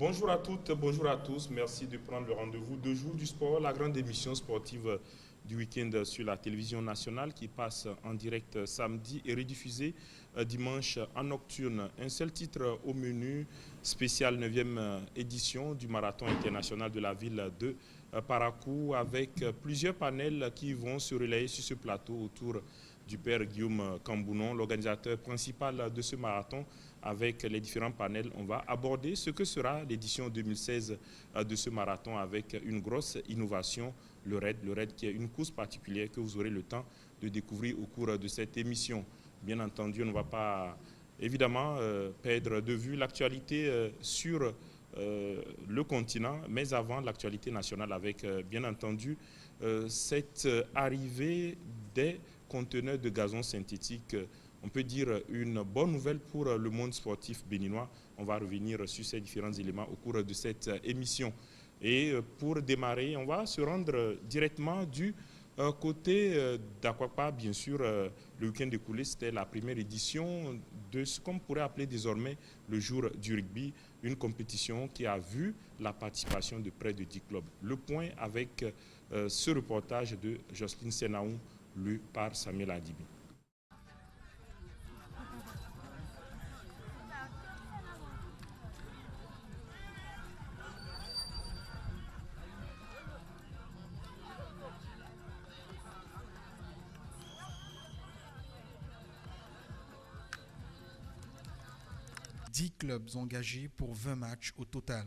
Bonjour à toutes, bonjour à tous. Merci de prendre le rendez-vous de Jour du Sport, la grande émission sportive du week-end sur la télévision nationale qui passe en direct samedi et rediffusée dimanche en nocturne. Un seul titre au menu, spécial 9e édition du marathon international de la ville de Parakou avec plusieurs panels qui vont se relayer sur ce plateau autour du père Guillaume Cambounon, l'organisateur principal de ce marathon. Avec les différents panels, on va aborder ce que sera l'édition 2016 de ce marathon avec une grosse innovation, le RAID qui est une course particulière que vous aurez le temps de découvrir au cours de cette émission. Bien entendu, on ne va pas évidemment perdre de vue l'actualité sur le continent, mais avant l'actualité nationale avec bien entendu cette arrivée des conteneurs de gazon synthétique. On peut dire une bonne nouvelle pour le monde sportif béninois. On va revenir sur ces différents éléments au cours de cette émission. Et pour démarrer, on va se rendre directement du côté d'Akwakpa. Bien sûr, le week-end écoulé, c'était la première édition de ce qu'on pourrait appeler désormais le jour du rugby, une compétition qui a vu la participation de près de 10 clubs. Le point avec ce reportage de Jocelyne Senaou, lu par Samuel Adibi. 10 clubs engagés pour 20 matchs au total.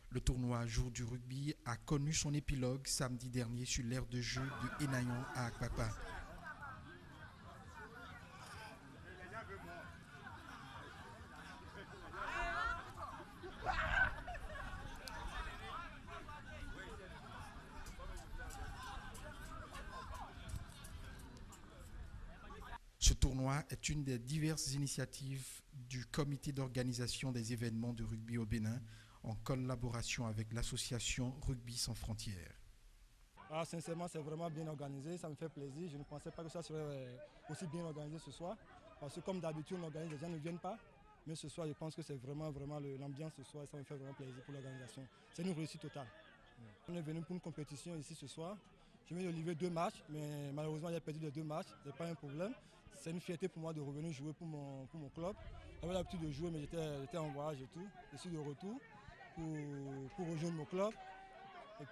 Le tournoi Jour du rugby a connu son épilogue samedi dernier sur l'aire de jeu de Enayan à Akpapa. Ce tournoi est une des diverses initiatives du comité d'organisation des événements de rugby au Bénin en collaboration avec l'association Rugby sans frontières. Sincèrement, c'est vraiment bien organisé, ça me fait plaisir. Je ne pensais pas que ça serait aussi bien organisé ce soir. Parce que comme d'habitude, on organise, les gens ne viennent pas. Mais ce soir, je pense que c'est vraiment l'ambiance ce soir et ça me fait vraiment plaisir pour l'organisation. C'est une réussite totale. On est venu pour une compétition ici ce soir. Je viens de livrer 2 matchs, mais malheureusement, j'ai perdu les 2 matchs. Ce n'est pas un problème. C'est une fierté pour moi de revenir jouer pour mon club. J'avais l'habitude de jouer, mais j'étais en voyage et tout. Je suis de retour pour rejoindre mon club et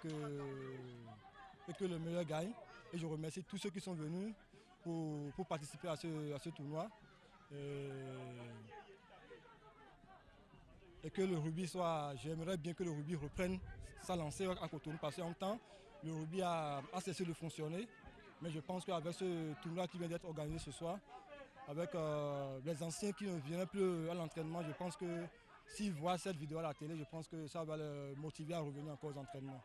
que le meilleur gagne. Et je remercie tous ceux qui sont venus pour participer à ce tournoi. Et que le rugby j'aimerais bien que le rugby reprenne sa lancée à Cotonou parce qu'en temps, le rugby a cessé de fonctionner. Mais je pense qu'avec ce tournoi qui vient d'être organisé ce soir, avec les anciens qui ne viennent plus à l'entraînement, je pense que s'ils voient cette vidéo à la télé, je pense que ça va les motiver à revenir encore aux entraînements.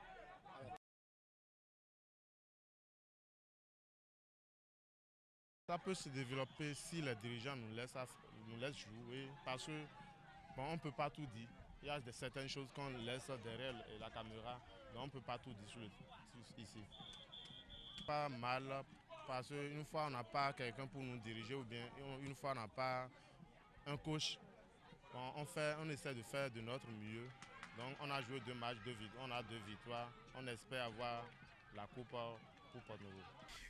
Ça peut se développer si les dirigeants nous laissent jouer parce que on ne peut pas tout dire. Il y a certaines choses qu'on laisse derrière la caméra, donc on ne peut pas tout dire ici. Pas mal parce qu'une fois on n'a pas quelqu'un pour nous diriger ou bien une fois on n'a pas un coach, on essaie de faire de notre mieux. Donc on a joué 2 matchs, on a 2 victoires, on espère avoir la coupe pour Porto-Novo.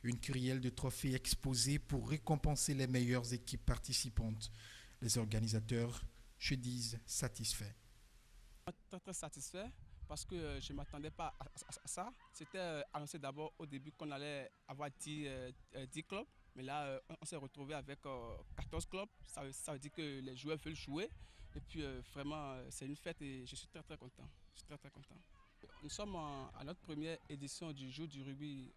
Une kyrielle de trophées exposés pour récompenser les meilleures équipes participantes. Les organisateurs se disent satisfaits. Très très satisfait parce que je ne m'attendais pas à ça. C'était annoncé d'abord au début qu'on allait avoir 10 clubs, mais là on s'est retrouvé avec 14 clubs. Ça veut dire que les joueurs veulent jouer et puis vraiment c'est une fête et je suis très très content. Je suis très très content. Nous sommes à notre première édition du Jour du rugby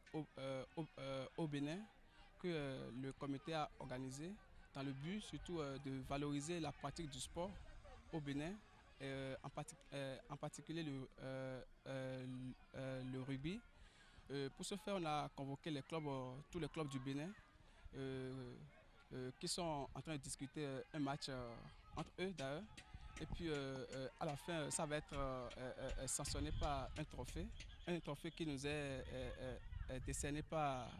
au Bénin que le comité a organisé dans le but surtout de valoriser la pratique du sport au Bénin. En particulier le rugby. Pour ce faire, on a convoqué tous les clubs du Bénin qui sont en train de discuter un match entre eux d'ailleurs. Et puis à la fin, ça va être sanctionné par un trophée qui nous est décerné par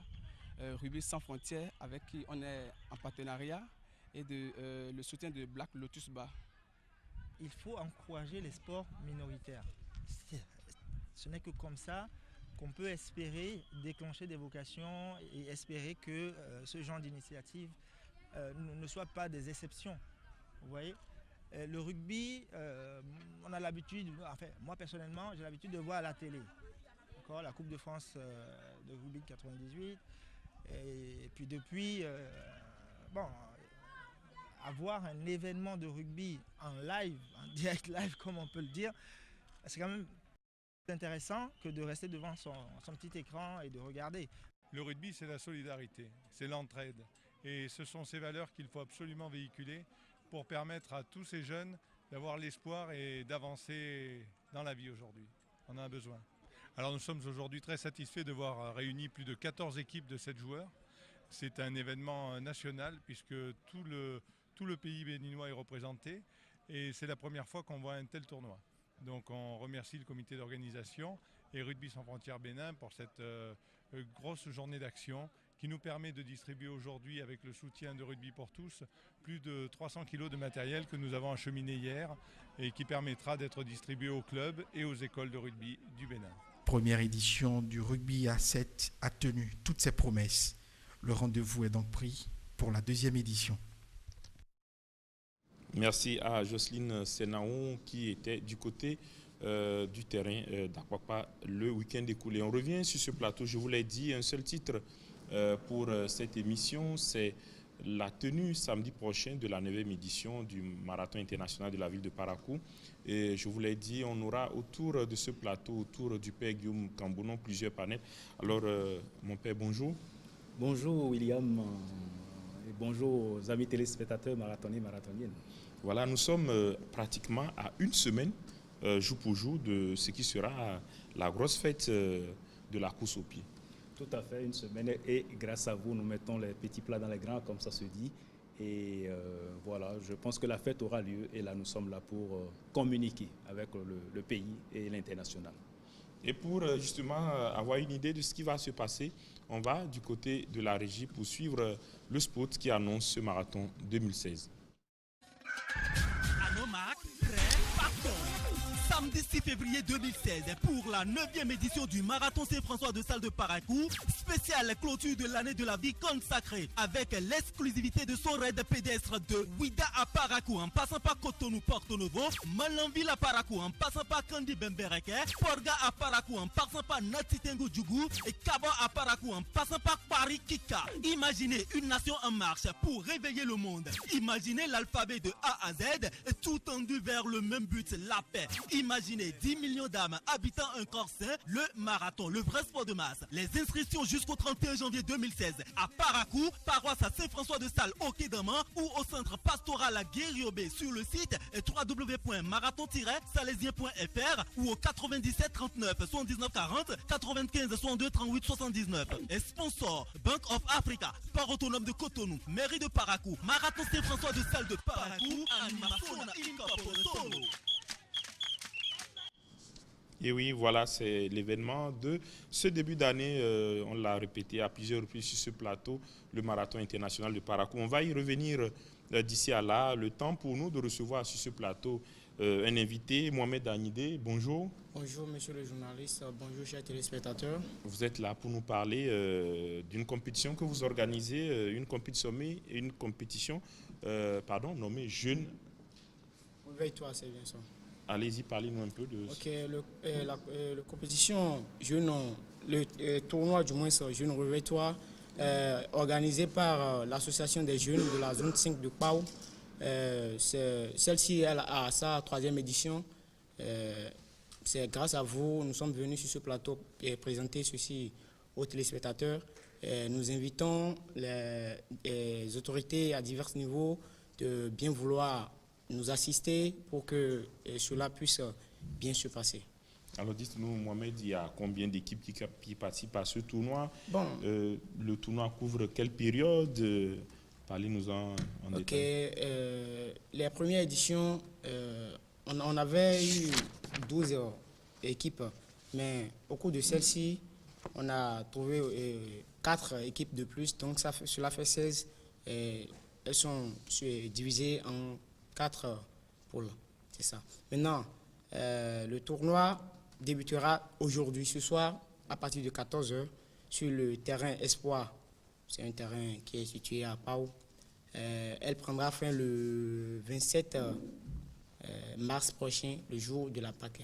Rugby sans frontières avec qui on est en partenariat et le soutien de Black Lotus Bar. il faut encourager les sports minoritaires. Ce n'est que comme ça qu'on peut espérer déclencher des vocations et espérer que ce genre d'initiative ne soit pas des exceptions. Vous voyez, le rugby, on a l'habitude, enfin moi personnellement, j'ai l'habitude de voir à la télé. La Coupe de France de rugby de 98. Et puis depuis, avoir un événement de rugby en live, en direct live comme on peut le dire, c'est quand même intéressant que de rester devant son petit écran et de regarder. Le rugby, c'est la solidarité, c'est l'entraide. Et ce sont ces valeurs qu'il faut absolument véhiculer pour permettre à tous ces jeunes d'avoir l'espoir et d'avancer dans la vie aujourd'hui. On en a besoin. Alors nous sommes aujourd'hui très satisfaits de voir réunis plus de 14 équipes de 7 joueurs. C'est un événement national puisque tout le pays béninois est représenté et c'est la première fois qu'on voit un tel tournoi. Donc on remercie le comité d'organisation et Rugby sans frontières Bénin pour cette grosse journée d'action qui nous permet de distribuer aujourd'hui, avec le soutien de Rugby pour tous, plus de 300 kg de matériel que nous avons acheminé hier et qui permettra d'être distribué aux clubs et aux écoles de rugby du Bénin. Première édition du rugby à 7 a tenu toutes ses promesses. Le rendez-vous est donc pris pour la deuxième édition. Merci à Jocelyne Senaon qui était du côté du terrain d'Akwakwa le week-end écoulé. On revient sur ce plateau, je vous l'ai dit, un seul titre pour cette émission, c'est la tenue samedi prochain de la 9e édition du Marathon international de la ville de Parakou. Et je vous l'ai dit, on aura autour de ce plateau, autour du père Guillaume Cambounon, plusieurs panels. Alors, mon père, bonjour. Bonjour William, et bonjour aux amis téléspectateurs marathoniens, marathoniennes. Voilà, nous sommes pratiquement à une semaine, jour pour jour, de ce qui sera la grosse fête de la course au pied. Tout à fait, une semaine, et grâce à vous, nous mettons les petits plats dans les grands, comme ça se dit. Et voilà, je pense que la fête aura lieu, et là, nous sommes là pour communiquer avec le pays et l'international. Et pour justement avoir une idée de ce qui va se passer, on va du côté de la régie pour suivre le spot qui annonce ce marathon 2016. Samedi 6 février 2016, pour la 9e édition du Marathon Saint-François de Salle de Parakou, spéciale clôture de l'année de la vie consacrée, avec l'exclusivité de son raid pédestre de Ouida à Parakou, en passant par Cotonou, Porto Novo, Malanville à Parakou, en passant par Kandi Bembereke, Porga à Parakou, en passant par Natitengo Djougou, et Kaba à Parakou, en passant par Paris Kika. Imaginez une nation en marche pour réveiller le monde. Imaginez l'alphabet de A à Z, tout tendu vers le même but, la paix. Imaginez 10 millions d'âmes habitant un corps sain, le marathon, le vrai sport de masse. Les inscriptions jusqu'au 31 janvier 2016 à Parakou, paroisse à Saint-François de Sales au Quai d'Amand ou au centre pastoral à Guériobé sur le site www.marathon-salaisien.fr ou au 97 39 79 40 95 62 38 79. Et sponsor Bank of Africa, Port autonome de Cotonou, mairie de Parakou, Marathon Saint-François de Sales de Parakou, animation Incorporato. Et oui, voilà, c'est l'événement de ce début d'année. On l'a répété à plusieurs reprises sur ce plateau, le Marathon international de Parakou. On va y revenir d'ici à là. Le temps pour nous de recevoir sur ce plateau un invité, Mohamed Anidé. Bonjour. Bonjour, monsieur le journaliste. Bonjour, chers téléspectateurs. Vous êtes là pour nous parler d'une compétition que vous organisez, une compétition nommée Jeunes. Réveille-toi, c'est bien ça. Allez-y, parlez-nous un peu de... Ok, la compétition Jeunes, le tournoi du moins Jeunes Réveille-toi, organisé par l'association des jeunes de la zone 5 de Pau. Celle-ci elle a sa 3e édition. C'est grâce à vous, nous sommes venus sur ce plateau et présenter ceci aux téléspectateurs. Nous invitons les autorités à divers niveaux de bien vouloir nous assister pour que cela puisse bien se passer. Alors dites-nous, Mohamed, il y a combien d'équipes qui participent à ce tournoi? Bon. Le tournoi couvre quelle période? Parlez-nous-en en détail. Les premières éditions, on avait eu 12 équipes, mais au cours de celle-ci, on a trouvé 4 équipes de plus, donc cela fait 16. Elles sont divisées en 4 pôles. C'est ça. Maintenant, le tournoi débutera aujourd'hui, ce soir, à partir de 14 h, sur le terrain Espoir. C'est un terrain qui est situé à Pau. Elle prendra fin le 27 mars prochain, le jour de la Pâques.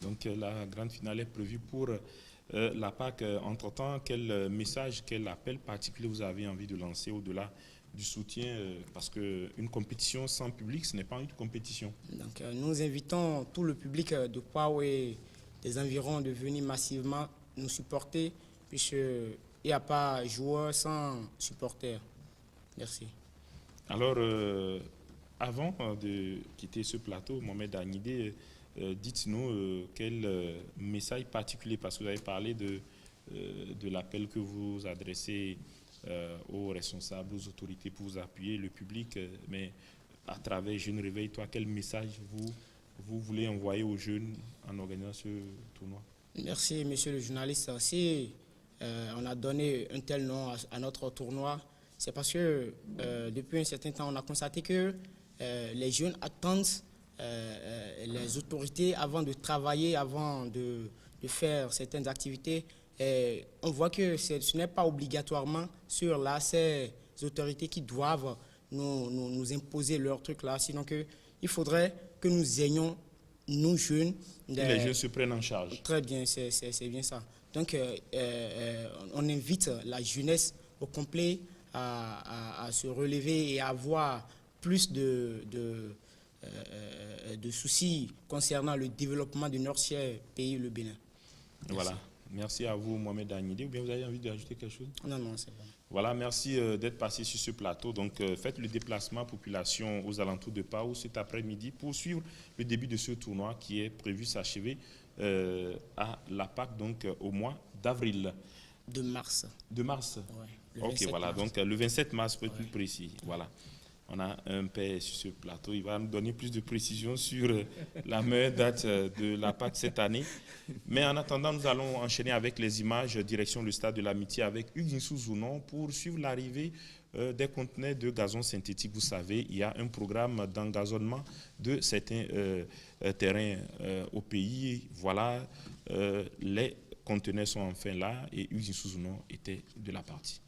Donc la grande finale est prévue pour la Pâques. Entre-temps, quel message, quel appel particulier vous avez envie de lancer au-delà du soutien, parce qu'une compétition sans public, ce n'est pas une compétition. Donc, nous invitons tout le public de Pau et des environs de venir massivement nous supporter, puisqu'il n'y a pas joueur sans supporter. Merci. Alors, avant de quitter ce plateau, Mohamed Agnidé, dites-nous quel message particulier, parce que vous avez parlé de l'appel que vous adressez aux responsables, aux autorités pour vous appuyer, le public, mais à travers Jeunes Réveil, toi, quel message vous voulez envoyer aux jeunes en organisant ce tournoi? Merci, monsieur le journaliste. Si on a donné un tel nom à notre tournoi, c'est parce que depuis un certain temps, on a constaté que les jeunes attendent les autorités avant de travailler, avant de faire certaines activités. Et on voit que ce n'est pas obligatoirement sur là ces autorités qui doivent nous imposer leur truc là, sinon il faudrait que nous ayons, nous jeunes... les jeunes se prennent en charge. Très bien, c'est bien ça. Donc on invite la jeunesse au complet à se relever et à avoir plus de soucis concernant le développement de notre cher pays, le Bénin. Merci. Voilà. Merci à vous, Mohamed Agnidé. Ou bien vous avez envie d'ajouter quelque chose? Non, c'est bon. Voilà, merci d'être passé sur ce plateau. Donc, faites le déplacement population aux alentours de Pau cet après-midi pour suivre le début de ce tournoi qui est prévu s'achever à la Pâques, donc au mois d'avril. De mars. De mars? Oui. Ok, voilà. Mars. Donc, le 27 mars, pour être plus précis. Voilà. On a un père sur ce plateau, il va nous donner plus de précisions sur la meilleure date de la Pâques cette année. Mais en attendant, nous allons enchaîner avec les images direction le stade de l'Amitié avec Hugues Nsou-Zounon pour suivre l'arrivée des conteneurs de gazon synthétique. Vous savez, il y a un programme d'engazonnement de certains terrains au pays. Voilà, les conteneurs sont enfin là et Hugues Nsou-Zounon était de la partie.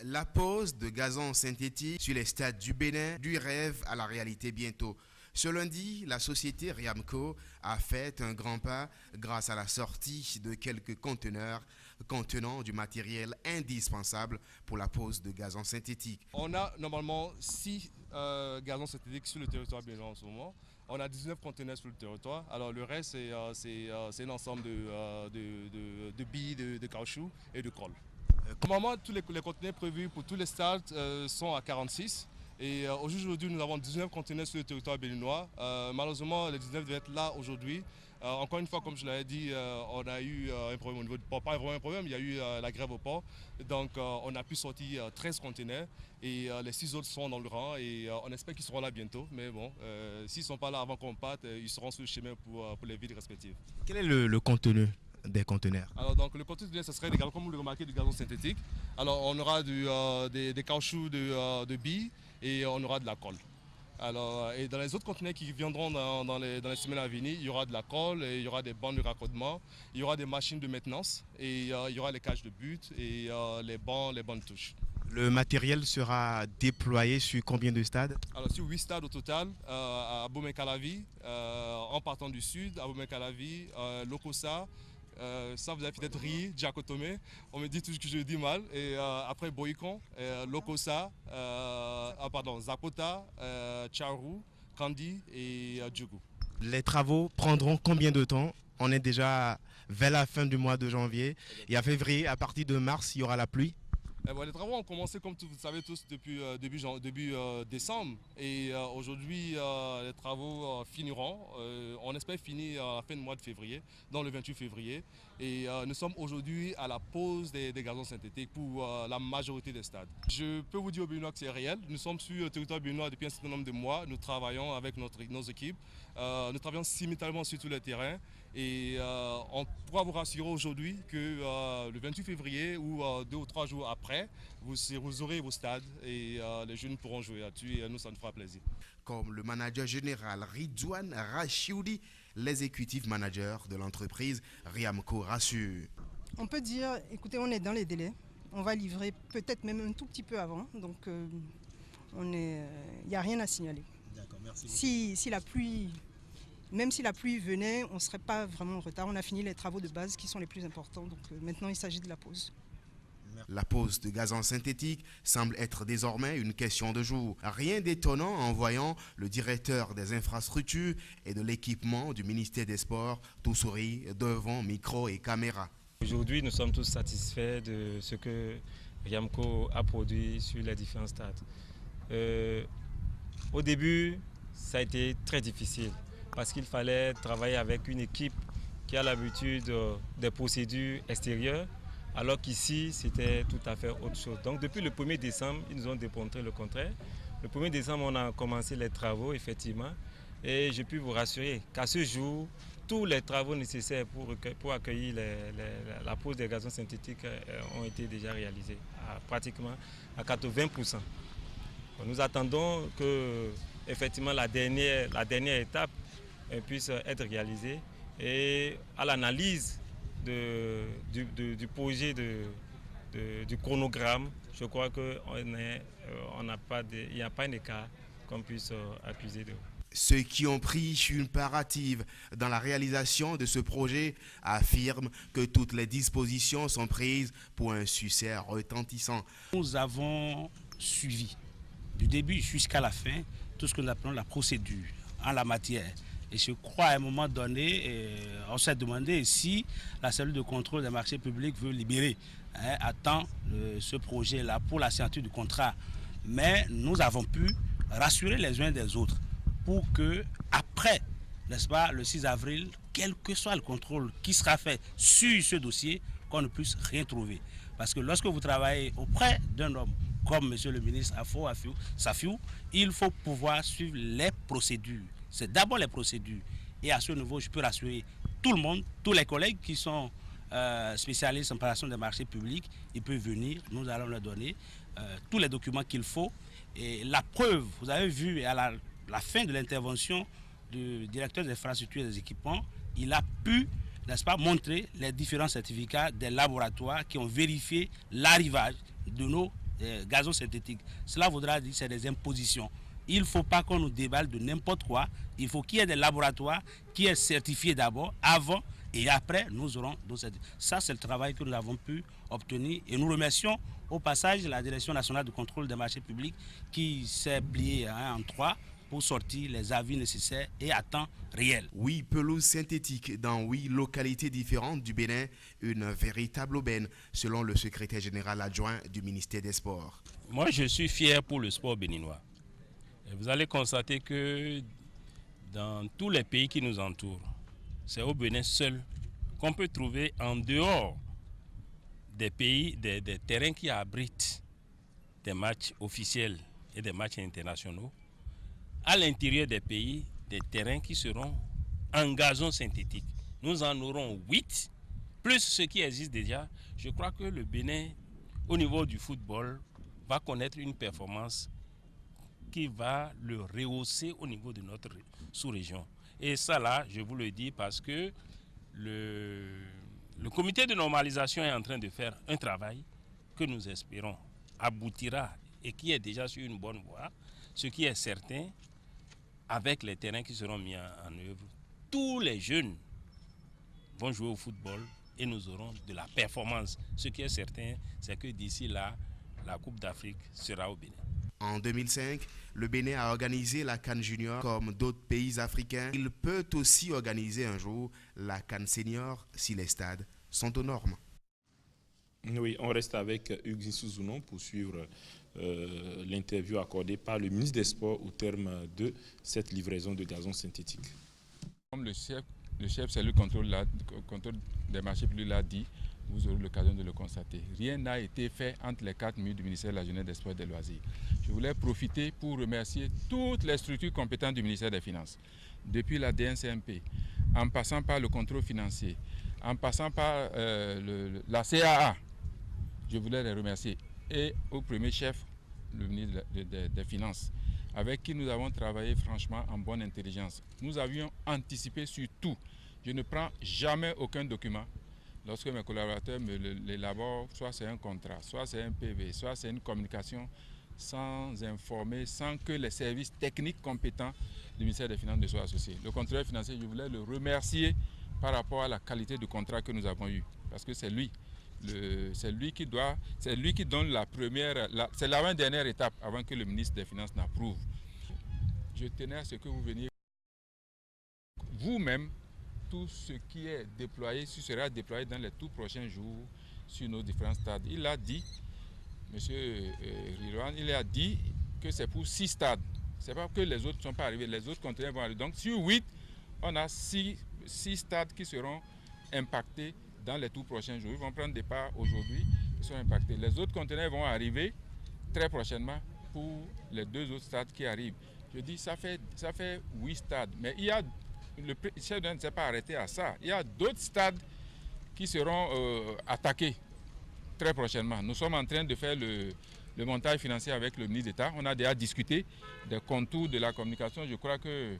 La pose de gazon synthétique sur les stades du Bénin, du rêve à la réalité bientôt. Ce lundi, la société Riamco a fait un grand pas grâce à la sortie de quelques conteneurs contenant du matériel indispensable pour la pose de gazon synthétique. On a normalement 6 gazons synthétiques sur le territoire béninois en ce moment. On a 19 conteneurs sur le territoire. Alors le reste, c'est un ensemble de billes de caoutchouc et de colle. Normalement, tous les conteneurs prévus pour tous les stades sont à 46. Et aujourd'hui, nous avons 19 conteneurs sur le territoire béninois. Malheureusement, les 19 devaient être là aujourd'hui. Encore une fois, comme je l'avais dit, on a eu un problème au niveau du port. Pas vraiment un problème, il y a eu la grève au port. Donc, on a pu sortir 13 conteneurs et les 6 autres sont dans le rang. Et on espère qu'ils seront là bientôt. Mais bon, s'ils ne sont pas là avant qu'on parte, ils seront sur le chemin pour les villes respectives. Quel est le contenu des conteneurs? Alors donc le contenu, ce serait des gazons, comme vous le remarquez, du gazon synthétique. Alors on aura des caoutchoucs de billes et on aura de la colle. Alors, et dans les autres conteneurs qui viendront dans les semaines à venir, il y aura de la colle, et il y aura des bandes de raccordement, il y aura des machines de maintenance et il y aura les cages de but et les bancs de touche. Le matériel sera déployé sur combien de stades? Alors sur 8 stades au total, à Bomey-Calavi, en partant du sud, à Bomey-Calavi, Lokossa, ça vous avez peut-être ri, Diakotome, on me dit toujours que je le dis mal, et après Boycon, Lokossa, Zapota, Tcharou, Kandi et Djougou. Les travaux prendront combien de temps? On est déjà vers la fin du mois de janvier et à février, à partir de mars, il y aura la pluie. Les travaux ont commencé, comme vous le savez tous, depuis début décembre. Et aujourd'hui, les travaux finiront. On espère finir à la fin du mois de février, dans le 28 février. Et nous sommes aujourd'hui à la pose des gazons synthétiques pour la majorité des stades. Je peux vous dire au Béninois que c'est réel. Nous sommes sur le territoire béninois depuis un certain nombre de mois. Nous travaillons avec nos équipes. Nous travaillons simultanément sur tous les terrains. Et on pourra vous rassurer aujourd'hui que le 28 février ou 2 ou 3 jours après, vous aurez vos stades et les jeunes pourront jouer là-dessus et nous, ça nous fera plaisir. comme le manager général Ridouane Rachioudi, l'exécutif manager de l'entreprise Riamco rassure. On peut dire, écoutez, on est dans les délais. On va livrer peut-être même un tout petit peu avant. Donc, il n'y a rien à signaler. D'accord, merci beaucoup. Même si la pluie venait, on ne serait pas vraiment en retard. On a fini les travaux de base qui sont les plus importants. Donc, maintenant, il s'agit de la pause. La pose de gazon synthétique semble être désormais une question de jour. Rien d'étonnant en voyant le directeur des infrastructures et de l'équipement du ministère des Sports tout sourire devant micro et caméra. Aujourd'hui, nous sommes tous satisfaits de ce que Riamco a produit sur les différents stades. Au début, ça a été très difficile parce qu'il fallait travailler avec une équipe qui a l'habitude des procédures extérieures, alors qu'ici, c'était tout à fait autre chose. Donc depuis le 1er décembre, ils nous ont démontré le contraire. Le 1er décembre, on a commencé les travaux, effectivement, et je puis vous rassurer qu'à ce jour, tous les travaux nécessaires pour accueillir la pose des gazons synthétiques ont été déjà réalisés, pratiquement à 80%. Nous attendons que effectivement, la dernière étape puisse être réalisée et à l'analyse du projet du chronogramme, je crois qu'il n'y a pas un écart qu'on puisse accuser de. Ceux qui ont pris une part active dans la réalisation de ce projet affirment que toutes les dispositions sont prises pour un succès retentissant. Nous avons suivi du début jusqu'à la fin tout ce que nous appelons la procédure en la matière. Et je crois à un moment donné, on s'est demandé si la cellule de contrôle des marchés publics veut libérer à temps ce projet-là pour la signature du contrat. Mais nous avons pu rassurer les uns des autres pour que, après, n'est-ce pas, le 6 avril, quel que soit le contrôle qui sera fait sur ce dossier, qu'on ne puisse rien trouver. Parce que lorsque vous travaillez auprès d'un homme comme M. le ministre Safiou, il faut pouvoir suivre les procédures. C'est d'abord les procédures. Et à ce niveau, je peux rassurer tout le monde, tous les collègues qui sont spécialistes en préparation des marchés publics, ils peuvent venir, nous allons leur donner tous les documents qu'il faut. Et la preuve, vous avez vu à la fin de l'intervention du directeur des infrastructures et des équipements, il a pu, n'est-ce pas, montrer les différents certificats des laboratoires qui ont vérifié l'arrivage de nos gazons synthétiques. Cela voudra dire que c'est des impositions. Il ne faut pas qu'on nous déballe de n'importe quoi. Il faut qu'il y ait des laboratoires qui soient certifiés d'abord, avant et après, nous aurons nos certificats. Ça, c'est le travail que nous avons pu obtenir. Et nous remercions au passage la Direction nationale de contrôle des marchés publics qui s'est pliée en 3 pour sortir les avis nécessaires et à temps réel. 8 pelouses synthétiques dans 8 localités différentes du Bénin, une véritable aubaine, selon le secrétaire général adjoint du ministère des Sports. Moi, je suis fier pour le sport béninois. Et vous allez constater que dans tous les pays qui nous entourent, c'est au Bénin seul qu'on peut trouver en dehors des pays, des terrains qui abritent des matchs officiels et des matchs internationaux, à l'intérieur des pays, des terrains qui seront en gazon synthétique. Nous en aurons 8, plus ce qui existe déjà. Je crois que le Bénin, au niveau du football, va connaître une performance qui va le rehausser au niveau de notre sous-région. Et ça là, je vous le dis parce que le comité de normalisation est en train de faire un travail que nous espérons aboutira et qui est déjà sur une bonne voie. Ce qui est certain, avec les terrains qui seront mis en œuvre, tous les jeunes vont jouer au football et nous aurons de la performance. Ce qui est certain, c'est que d'ici là, la Coupe d'Afrique sera au Bénin. En 2005, le Bénin a organisé la CAN Junior comme d'autres pays africains. Il peut aussi organiser un jour la CAN Senior si les stades sont aux normes. Oui, on reste avec Hugues Souzounon pour suivre l'interview accordée par le ministre des Sports au terme de cette livraison de gazon synthétique. Comme le chef cellule contrôle des marchés publics l'a dit, vous aurez l'occasion de le constater. Rien n'a été fait entre les 4 murs du ministère de la Jeunesse, des Sports et des Loisirs. Je voulais profiter pour remercier toutes les structures compétentes du ministère des Finances, depuis la DNCMP, en passant par le contrôle financier, en passant par la CAA. Je voulais les remercier. Et au premier chef, le ministre des Finances, avec qui nous avons travaillé franchement en bonne intelligence. Nous avions anticipé sur tout. Je ne prends jamais aucun document. Lorsque mes collaborateurs me l'élaborent, soit c'est un contrat, soit c'est un PV, soit c'est une communication, sans informer, sans que les services techniques compétents du ministère des Finances ne soient associés. Le contrôleur financier, je voulais le remercier par rapport à la qualité du contrat que nous avons eu, parce que c'est lui qui donne la première, c'est l'avant-dernière étape avant que le ministre des Finances n'approuve. Je tenais à ce que vous veniez vous-même, tout ce qui est déployé, ce sera déployé dans les tout prochains jours sur nos différents stades. Il a dit, M. Rilwan, il a dit que c'est pour 6 stades. Ce n'est pas que les autres ne sont pas arrivés, les autres conteneurs vont arriver. Donc sur 8, on a 6 stades qui seront impactés dans les tout prochains jours. Ils vont prendre des parts aujourd'hui, ils sont impactés. Les autres conteneurs vont arriver très prochainement pour les 2 autres stades qui arrivent. Je dis, ça fait 8 stades, mais il y a, le chef ne s'est pas arrêté à ça. Il y a d'autres stades qui seront attaqués très prochainement. Nous sommes en train de faire le montage financier avec le ministre d'État. On a déjà discuté des contours de la communication. Je crois que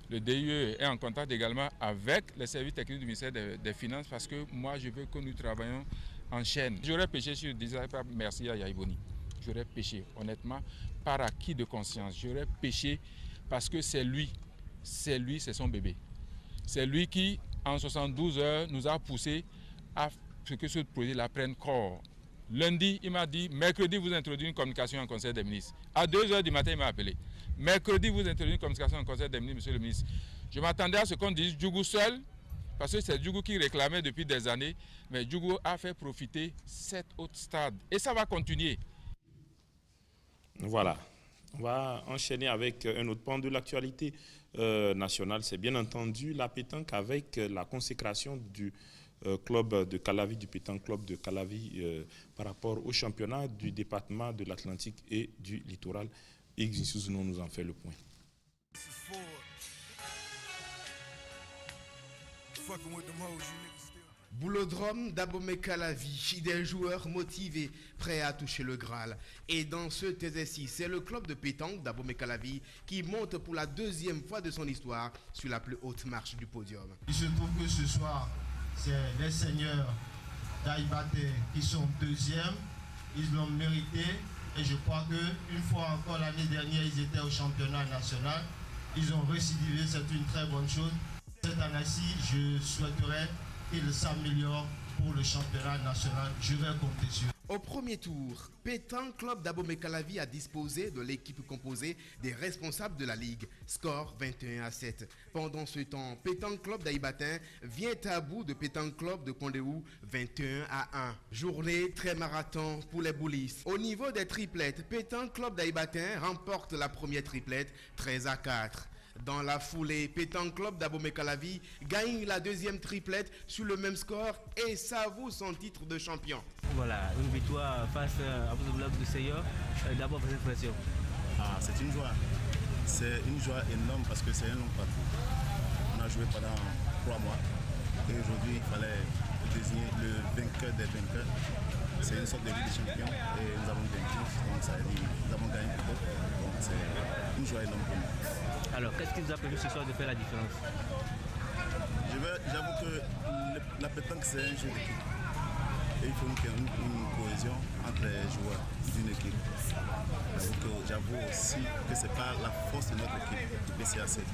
le DIE est en contact également avec les services techniques du ministère des Finances parce que moi, je veux que nous travaillions en chaîne. J'aurais péché sur merci à Yaïboni. J'aurais péché, honnêtement, par acquis de conscience. J'aurais péché parce que c'est lui, c'est son bébé. C'est lui qui, en 72 heures, nous a poussé à ce que ce projet-là prenne corps. Lundi, il m'a dit, mercredi, vous introduisez une communication en conseil des ministres. À 2 heures du matin, il m'a appelé. Mercredi, vous introduisez une communication en conseil des ministres, monsieur le ministre. Je m'attendais à ce qu'on dise Djougou seul, parce que c'est Djougou qui réclamait depuis des années, mais Djougou a fait profiter 7 autres stades. Et ça va continuer. Voilà. On va enchaîner avec un autre pan de l'actualité nationale. C'est bien entendu la pétanque avec la consécration du club de Calavi, du pétanque club de Calavi par rapport au championnat du département de l'Atlantique et du littoral. Ixi Souzounou nous en fait le point. Boulodrome d'Abomey Calavi, des joueurs motivés, prêts à toucher le Graal. Et dans ce exercice, c'est le club de pétanque d'Abomey Calavi qui monte pour la 2e fois de son histoire sur la plus haute marche du podium. Il se trouve que ce soir, c'est les seigneurs d'Aïbate qui sont 2e. Ils l'ont mérité. Et je crois qu'une fois encore, l'année dernière, ils étaient au championnat national. Ils ont récidivé, c'est une très bonne chose. Cette année-ci, je souhaiterais qu'ils s'améliorent pour le championnat national. Je vais compter sur eux. Au premier tour, Pétanque Club d'Abomey Calavi a disposé de l'équipe composée des responsables de la Ligue. Score 21-7. Pendant ce temps, Pétanque Club d'Aïbatin vient à bout de Pétanque Club de Kondéou 21-1. Journée très marathon pour les boulistes. Au niveau des triplettes, Pétanque Club d'Aïbatin remporte la première triplette 13-4. Dans la foulée, Pétanque Club d'Abomey Calavi gagne la 2e triplette sur le même score et savoure son titre de champion. Voilà, une victoire face à votre bloc de Seigneur. D'abord, vos impressions. C'est une joie. C'est une joie énorme parce que c'est un long parcours. On a joué pendant 3 mois et aujourd'hui, il fallait désigner le vainqueur des vainqueurs. C'est une sorte de Ligue des champions et nous avons vaincu. Donc ça veut dire nous avons gagné pour eux. Donc c'est une joie énorme pour nous. Alors, qu'est-ce qui vous a permis ce soir de faire la différence? J'avoue que la pétanque, c'est un jeu d'équipe. Et il faut une cohésion entre les joueurs d'une équipe. J'avoue aussi que ce n'est pas la force de notre équipe, du PCAC.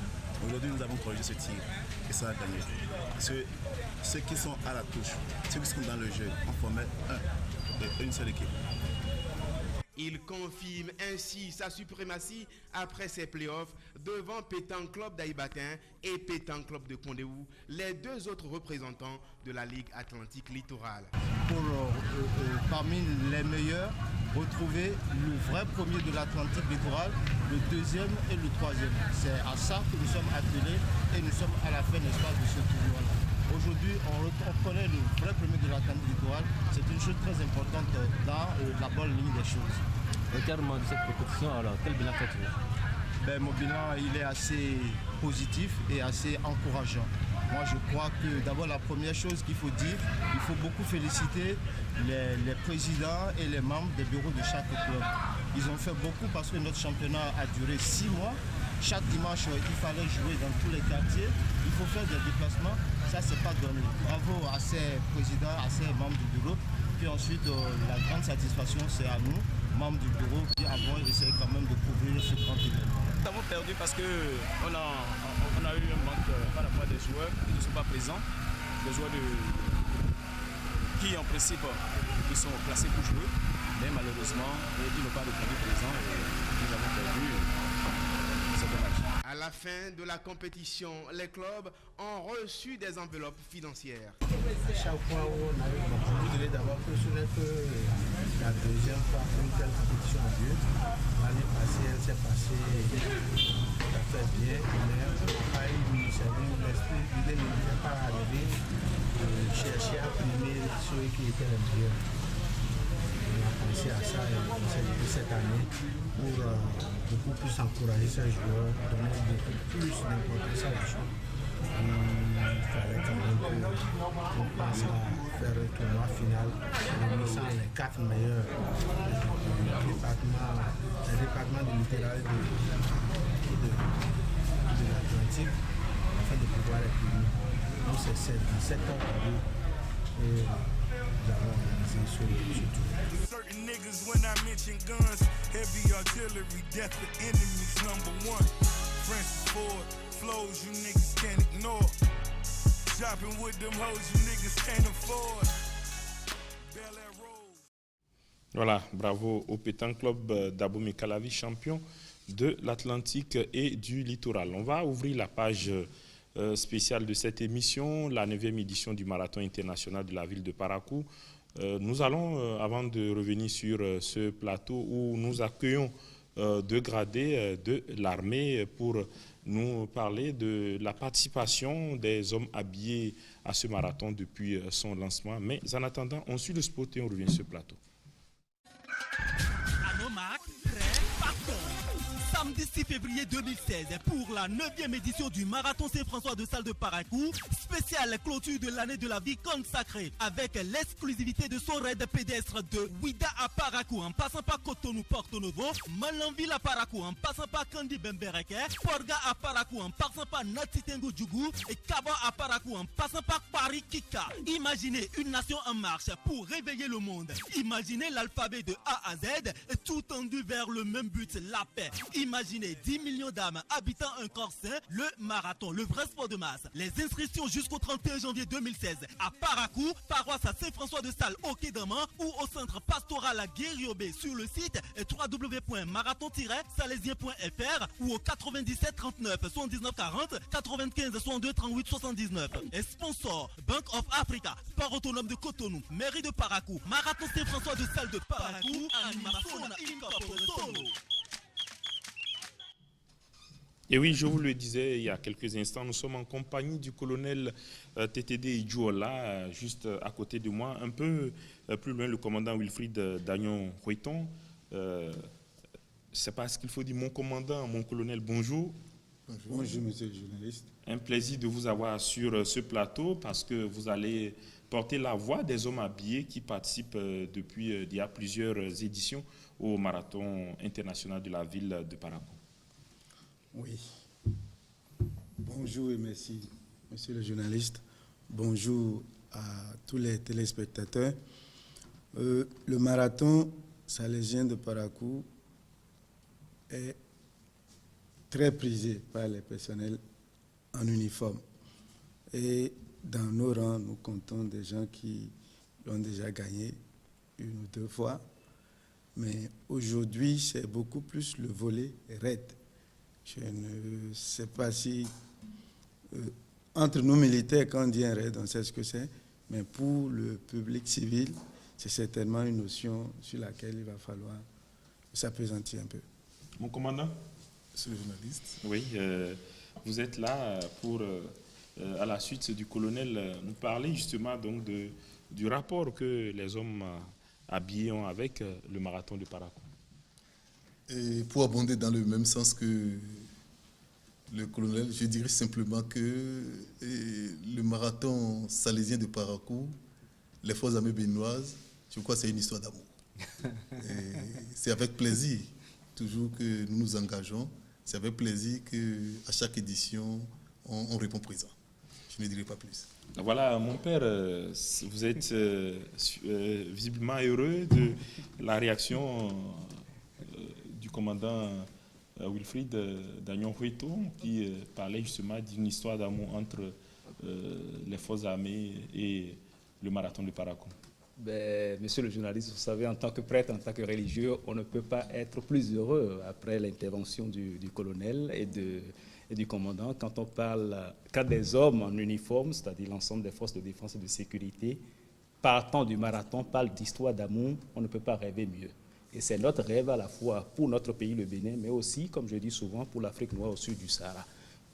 Aujourd'hui, nous avons corrigé ce tir et ça a gagné. Ceux qui sont à la touche, ceux qui sont dans le jeu, on formait une seule équipe. Il confirme ainsi sa suprématie après ses playoffs devant Pétanque Club d'Aïbatin et Pétanque Club de Kondéou, les 2 autres représentants de la Ligue Atlantique Littorale. Pour parmi les meilleurs, retrouver le vrai premier de l'Atlantique Littoral, le 2e et le 3e. C'est à ça que nous sommes attelés et nous sommes à la fin, n'est-ce pas, de ce tournoi-là. Aujourd'hui, on connaît le vrai premier de l'Atlantique Littoral. C'est une chose très importante dans la bonne ligne des choses. Au terme de cette compétition, alors, quel bilan faites-vous? Mon bilan, il est assez positif et assez encourageant. Moi, je crois que d'abord, la première chose qu'il faut dire, il faut beaucoup féliciter les présidents et les membres des bureaux de chaque club. Ils ont fait beaucoup parce que notre championnat a duré 6 mois. Chaque dimanche, il fallait jouer dans tous les quartiers. Il faut faire des déplacements. Ça, c'est pas donné. Bravo à ces présidents, à ces membres du bureau. Puis ensuite, la grande satisfaction, c'est à nous, membres du bureau, qui avons essayé quand même de couvrir ce grand événement. Nous avons perdu parce qu'on a eu un manque par rapport à des joueurs qui ne sont pas présents. Des joueurs qui, en principe, ils sont classés pour jouer. Mais malheureusement, ils n'ont pas répondu présent et nous avons perdu. C'est dommage. À la fin de la compétition, les clubs ont reçu des enveloppes financières. À chaque fois où on a eu, je voudrais d'abord que ce n'est que la deuxième fois qu'une telle compétition a lieu. L'année passée, elle s'est passée tout à fait bien, mais l'idée ne nous est pas arrivée de chercher à primer ceux qui étaient les meilleurs. On a pensé à ça et on s'est dit cette année pour beaucoup plus encourager ces joueurs, donner beaucoup plus d'importance à les choses. Il fallait quand même qu'on pense à faire un tournoi final réunissant les 4 meilleurs du département du littoral de l'Atlantique afin de pouvoir les punir. Donc c'est 17 ans et nous avons organisé ce tournoi. Certain niggas when I mention guns, heavy artillery, death for enemies, #1. Francis Ford, flows you niggas can't ignore. Shopping with them hoes you niggas can't afford. Voilà, bravo au Pétanque Club d'Abomey Calavi, champion de l'Atlantique et du littoral. On va ouvrir la page spéciale de cette émission, la 9e édition du Marathon international de la ville de Parakou. Nous allons, avant de revenir sur ce plateau où nous accueillons deux gradés de l'armée pour nous parler de la participation des hommes habillés à ce marathon depuis son lancement. Mais en attendant, on suit le spot et on revient sur ce plateau. Samedi 6 février 2016, pour la 9e édition du Marathon Saint-François de Salle de Parakou, spéciale clôture de l'année de la vie consacrée, avec l'exclusivité de son raid pédestre de Ouida à Parakou, en passant par Cotonou, Porto Novo, Malanville à Parakou, en passant par Kandi Bembereke, Porga à Parakou, en passant par Natitengo Djougou, et Kaba à Parakou, en passant par Paris Kika. Imaginez une nation en marche pour réveiller le monde. Imaginez l'alphabet de A à Z, tout tendu vers le même but, la paix. Imaginez 10 millions d'âmes habitant un corps sain, le marathon, le vrai sport de masse. Les inscriptions jusqu'au 31 janvier 2016 à Parakou, paroisse à Saint-François de Sales au Quai d'Aman ou au centre pastoral à Guériobé sur le site www.marathon-salaisien.fr ou au 97 39 79 40 95 62 38 79. Et sponsor Bank of Africa, Port autonome de Cotonou, mairie de Parakou, Marathon Saint-François de Sales de Parakou, animation Incorporato. Et oui, je vous le disais il y a quelques instants, nous sommes en compagnie du colonel TTD Idjouola, juste à côté de moi, un peu plus loin, le commandant Wilfried Dagnon-Hueton. C'est pas ce qu'il faut dire, mon commandant, mon colonel, bonjour. Bonjour, monsieur le journaliste. Un plaisir de vous avoir sur ce plateau parce que vous allez porter la voix des hommes habillés qui participent depuis il y a plusieurs éditions au Marathon international de la ville de Parakou. Oui. Bonjour et merci, monsieur le journaliste. Bonjour à tous les téléspectateurs. Le marathon salésien de Parakou est très prisé par les personnels en uniforme. Et dans nos rangs, nous comptons des gens qui l'ont déjà gagné 1 ou 2 fois. Mais aujourd'hui, c'est beaucoup plus le volet raid. Je ne sais pas si, entre nous militaires, quand on dit un raid, on sait ce que c'est, mais pour le public civil, c'est certainement une notion sur laquelle il va falloir s'appesantir un peu. Mon commandant? Monsieur le journaliste. Oui, vous êtes là pour, à la suite du colonel, nous parler justement donc du rapport que les hommes habillés ont avec le marathon de Parakou. Et pour abonder dans le même sens que le colonel, je dirais simplement que le marathon salésien de Parakou, les forces armées béninoises, je crois que c'est une histoire d'amour. C'est avec plaisir toujours que nous nous engageons. C'est avec plaisir qu'à chaque édition, on répond présent. Je ne dirai pas plus. Voilà, mon père, vous êtes visiblement heureux de la réaction du commandant Wilfried Dagnon-Hueto qui parlait justement d'une histoire d'amour entre les forces armées et le marathon de Parakou. Monsieur le journaliste, vous savez, en tant que prêtre, en tant que religieux, on ne peut pas être plus heureux après l'intervention du colonel et du commandant quand des hommes en uniforme, c'est-à-dire l'ensemble des forces de défense et de sécurité, partant du marathon, parlent d'histoire d'amour. On ne peut pas rêver mieux. Et c'est notre rêve à la fois pour notre pays, le Bénin, mais aussi, comme je dis souvent, pour l'Afrique noire au sud du Sahara.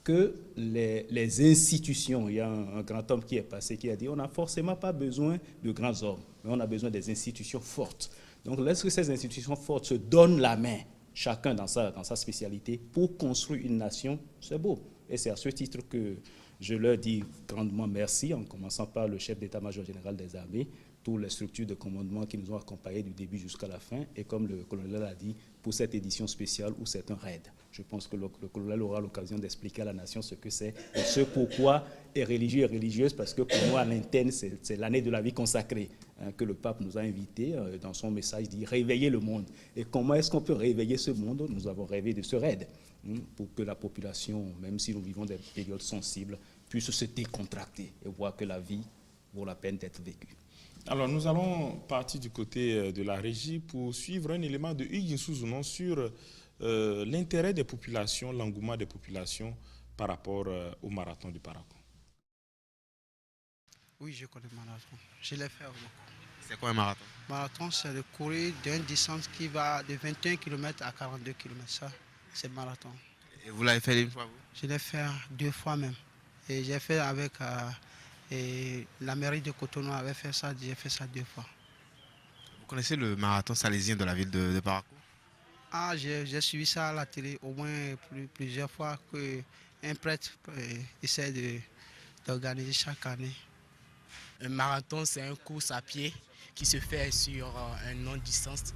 Que les institutions, il y a un grand homme qui est passé qui a dit on n'a forcément pas besoin de grands hommes, mais on a besoin des institutions fortes. Donc lorsque ces institutions fortes se donnent la main, chacun dans sa spécialité, pour construire une nation, c'est beau. Et c'est à ce titre que je leur dis grandement merci, en commençant par le chef d'état-major général des armées, toutes les structures de commandement qui nous ont accompagnés du début jusqu'à la fin, et comme le colonel a dit, pour cette édition spéciale où c'est un raid. Je pense que le colonel aura l'occasion d'expliquer à la nation ce que c'est et ce pourquoi est religieux et religieuse, parce que pour nous, à l'interne, c'est l'année de la vie consacrée que le pape nous a invités dans son message, dit réveiller le monde. Et comment est-ce qu'on peut réveiller ce monde? Nous avons rêvé de ce raid pour que la population, même si nous vivons des périodes sensibles, puisse se décontracter et voir que la vie vaut la peine d'être vécue. Alors, nous allons partir du côté de la régie pour suivre un élément de Hugues Souzounon sur l'intérêt des populations, l'engouement des populations par rapport au marathon du Parakou. Oui, je connais le marathon. Je l'ai fait beaucoup. C'est quoi un marathon? Marathon, c'est le courir d'une distance qui va de 21 km à 42 km. Ça, c'est le marathon. Et vous l'avez fait une fois, vous? Je l'ai fait 2 fois même. Et j'ai fait avec... Et la mairie de Cotonou avait fait ça, j'ai fait ça 2 fois. Vous connaissez le marathon salésien de la ville de Parakou? Ah, j'ai suivi ça à la télé au moins plusieurs fois qu'un prêtre essaie d'organiser chaque année. Un marathon, c'est une course à pied qui se fait sur une longue distance.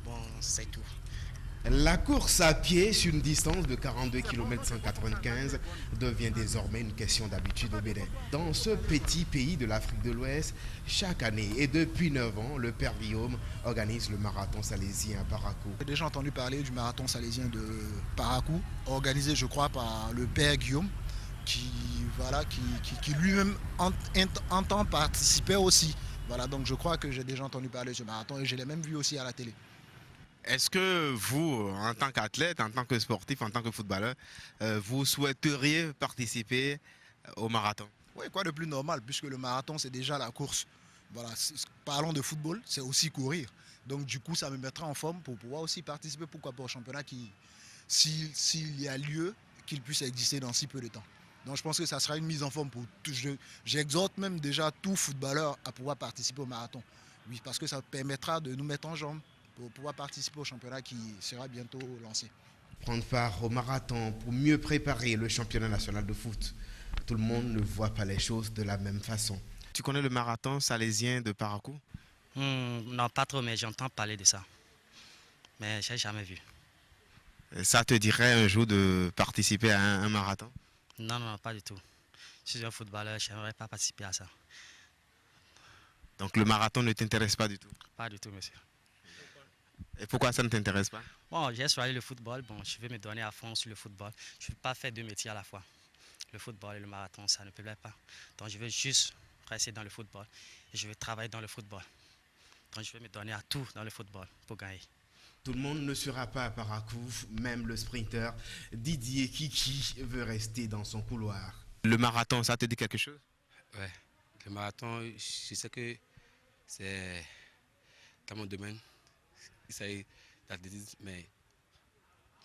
Bon, c'est tout. La course à pied sur une distance de 42 km 195 devient désormais une question d'habitude au Bénin. Dans ce petit pays de l'Afrique de l'Ouest, chaque année et depuis 9 ans, le Père Guillaume organise le marathon salésien à Parakou. J'ai déjà entendu parler du marathon salésien de Parakou, organisé je crois par le Père Guillaume, qui lui-même entend participer aussi. Voilà, donc je crois que j'ai déjà entendu parler de ce marathon et je l'ai même vu aussi à la télé. Est-ce que vous, en tant qu'athlète, en tant que sportif, en tant que footballeur, vous souhaiteriez participer au marathon? Oui, quoi de plus normal, puisque le marathon, c'est déjà la course. Voilà, parlons de football, c'est aussi courir. Donc du coup, ça me mettra en forme pour pouvoir aussi participer, pourquoi pas, au championnat qui, s'il y a lieu, qu'il puisse exister dans si peu de temps. Donc je pense que ça sera une mise en forme pour tout. J'exhorte même déjà tout footballeur à pouvoir participer au marathon. Oui, parce que ça permettra de nous mettre en jambes pour pouvoir participer au championnat qui sera bientôt lancé. Prendre part au marathon pour mieux préparer le championnat national de foot. Tout le monde ne voit pas les choses de la même façon. Tu connais le marathon salésien de Parakou? Non, pas trop, mais j'entends parler de ça. Mais je n'ai jamais vu. Ça te dirait un jour de participer à un marathon? Non, non, pas du tout. Je suis un footballeur, je n'aimerais pas participer à ça. Donc le marathon ne t'intéresse pas du tout? Pas du tout, monsieur. Et pourquoi ça ne t'intéresse pas? Bon, j'ai choisi le football. Bon, je vais me donner à fond sur le football. Je ne peux pas faire 2 métiers à la fois. Le football et le marathon, ça ne me plaît pas. Donc je veux juste rester dans le football. Et je veux travailler dans le football. Donc je vais me donner à tout dans le football pour gagner. Tout le monde ne sera pas à Parakou, même le sprinter Didier Kiki veut rester dans son couloir. Le marathon, ça te dit quelque chose? Ouais, le marathon, je sais que c'est dans mon domaine. C'est l'athlétisme, mais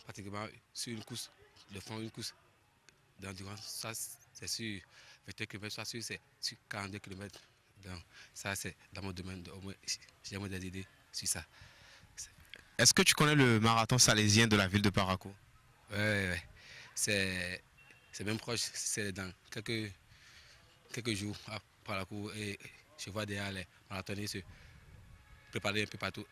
pratiquement sur une course, le fond une course d'endurance, ça c'est sur 21 km, soit c'est sur 42 km. Donc ça c'est dans mon domaine, au moins j'aimerais des idées sur ça. Est-ce que tu connais le marathon salésien de la ville de Parakou? Ouais. c'est même proche, c'est dans quelques jours par la cour et je vois derrière les marathoniens se préparer un peu partout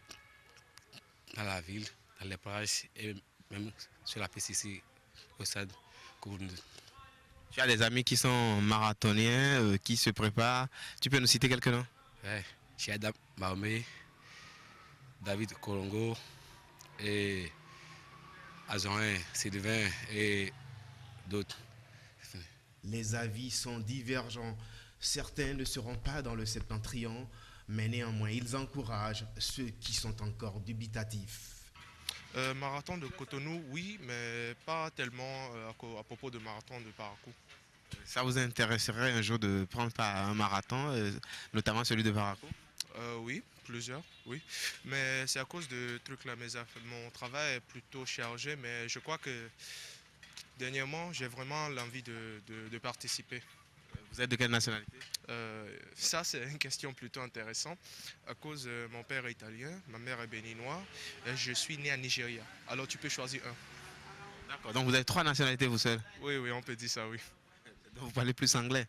dans la ville, dans les plages et même sur la piste ici au stade Kouroukoun. Tu as des amis qui sont marathoniens, qui se préparent. Tu peux nous citer quelques noms? Ouais, Chiada Maomé, David Kolongo et Azoin Sylvain et d'autres. Les avis sont divergents. Certains ne seront pas dans le septentrion, mais néanmoins, ils encouragent ceux qui sont encore dubitatifs. Marathon de Cotonou, oui, mais pas tellement à propos de marathon de Parakou. Ça vous intéresserait un jour de prendre part à un marathon, notamment celui de Parakou? Oui, plusieurs, oui. Mais c'est à cause de trucs là. Mon travail est plutôt chargé, mais je crois que dernièrement, j'ai vraiment l'envie de participer. Vous êtes de quelle nationalité? Ça, c'est une question plutôt intéressante. À cause mon père est italien, ma mère est béninoise, et je suis né à Nigeria. Alors tu peux choisir un. D'accord, donc vous avez 3 nationalités vous seul? Oui, on peut dire ça, oui. Donc vous parlez plus anglais?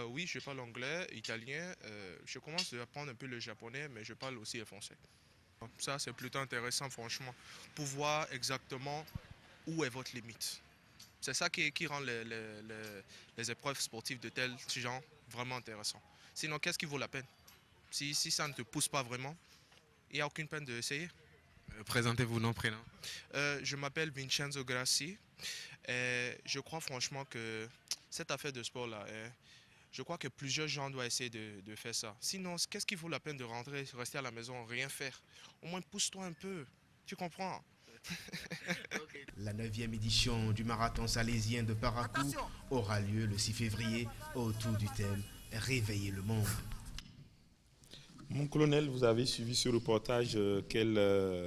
Oui, je parle anglais, italien. Je commence à apprendre un peu le japonais, mais je parle aussi le français. Ça, c'est plutôt intéressant, franchement, pour voir exactement où est votre limite. C'est ça qui rend les épreuves sportives de tel genre vraiment intéressantes. Sinon, qu'est-ce qui vaut la peine? Si ça ne te pousse pas vraiment, il n'y a aucune peine d'essayer. Présentez-vous, nom, prénom. Je m'appelle Vincenzo Grassi. Et je crois franchement que cette affaire de sport-là, je crois que plusieurs gens doivent essayer de faire ça. Sinon, qu'est-ce qui vaut la peine de rester à la maison, rien faire? Au moins, pousse-toi un peu. Tu comprends? La 9e édition du marathon salésien de Parakou aura lieu le 6 février autour du thème « Réveiller le monde ». Mon colonel, vous avez suivi ce reportage. Quelle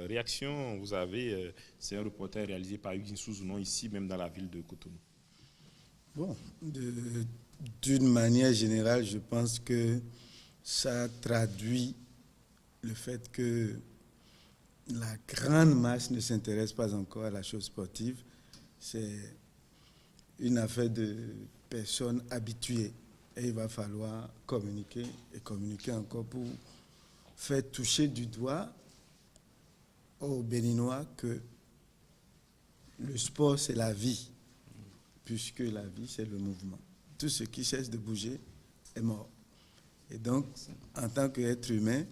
réaction vous avez? C'est un reportage réalisé par Eugene Souzounon, ici même dans la ville de Cotonou. Bon, d'une manière générale, je pense que ça traduit le fait que la grande masse ne s'intéresse pas encore à la chose sportive. C'est une affaire de personnes habituées. Et il va falloir communiquer et communiquer encore pour faire toucher du doigt aux Béninois que le sport, c'est la vie, puisque la vie, c'est le mouvement. Tout ce qui cesse de bouger est mort. Et donc, en tant qu'être humain,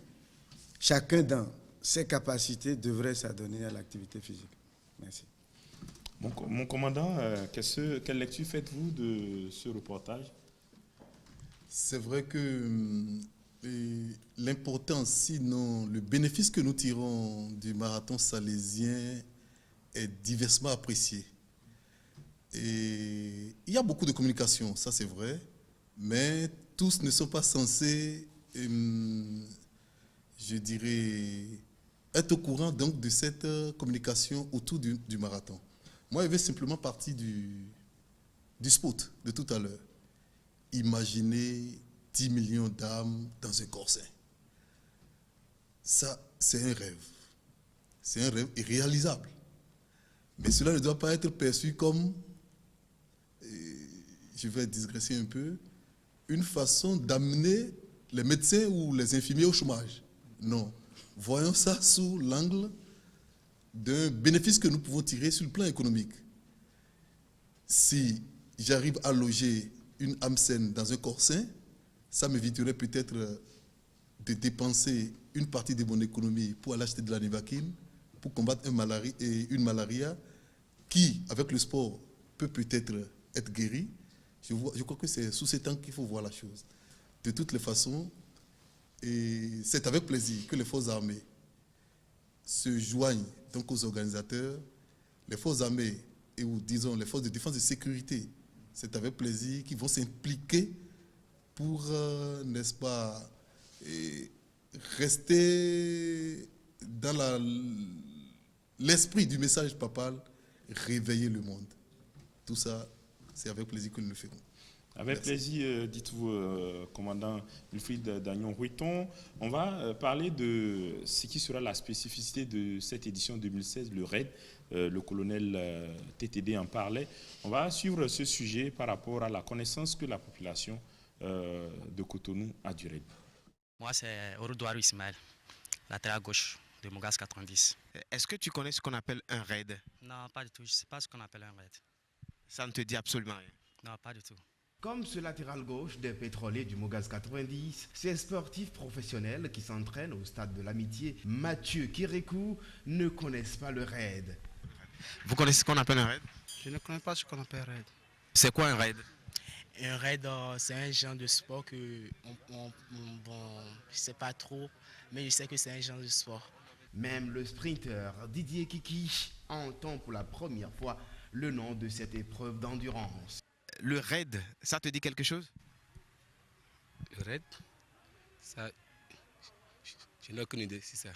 chacun dans ses capacités devrait s'adonner à l'activité physique. Merci. Mon commandant, quelle lecture faites-vous de ce reportage? C'est vrai que l'importance, sinon le bénéfice que nous tirons du marathon salésien est diversement apprécié. Et il y a beaucoup de communication, ça c'est vrai, mais tous ne sont pas censés, je dirais, être au courant donc de cette communication autour du marathon. Moi, je vais simplement partir du spot de tout à l'heure. Imaginez 10 millions d'âmes dans un corps sain. Ça, c'est un rêve. C'est un rêve irréalisable. Mais cela ne doit pas être perçu comme, je vais digresser un peu, une façon d'amener les médecins ou les infirmiers au chômage. Non. Voyons ça sous l'angle d'un bénéfice que nous pouvons tirer sur le plan économique. Si j'arrive à loger une âme saine dans un corps sain, ça m'éviterait peut-être de dépenser une partie de mon économie pour aller acheter de la Nivaquine, pour combattre une malaria qui, avec le sport, peut-être être guérie. Je crois que c'est sous cet angle qu'il faut voir la chose. De toutes les façons, et c'est avec plaisir que les forces armées se joignent donc aux organisateurs. Les forces armées, ou disons les forces de défense et de sécurité, c'est avec plaisir qu'ils vont s'impliquer pour, n'est-ce pas, rester dans l'esprit du message papal, réveiller le monde. Tout ça, c'est avec plaisir que nous le ferons. Avec plaisir, dites-vous, commandant Wilfried Dagnon-Ruiton. On va parler de ce qui sera la spécificité de cette édition 2016, le RAID. Le colonel TTD en parlait. On va suivre ce sujet par rapport à la connaissance que la population de Cotonou a du RAID. Moi, c'est Orodouarou Ismaël, latéral gauche de Mogas 90. Est-ce que tu connais ce qu'on appelle un RAID? Non, pas du tout. Je ne sais pas ce qu'on appelle un RAID. Ça ne te dit absolument rien? Non, pas du tout. Comme ce latéral gauche des pétroliers du Mogas 90, ces sportifs professionnels qui s'entraînent au stade de l'Amitié, Mathieu Kirikou, ne connaissent pas le RAID. Vous connaissez ce qu'on appelle un RAID? Je ne connais pas ce qu'on appelle RAID. C'est quoi un RAID? Un raid, c'est un genre de sport que bon, je ne sais pas trop, mais je sais que c'est un genre de sport. Même le sprinter Didier Kiki entend pour la première fois le nom de cette épreuve d'endurance. Le raid, ça te dit quelque chose? Le raid, ça, je n'ai aucune idée, c'est ça.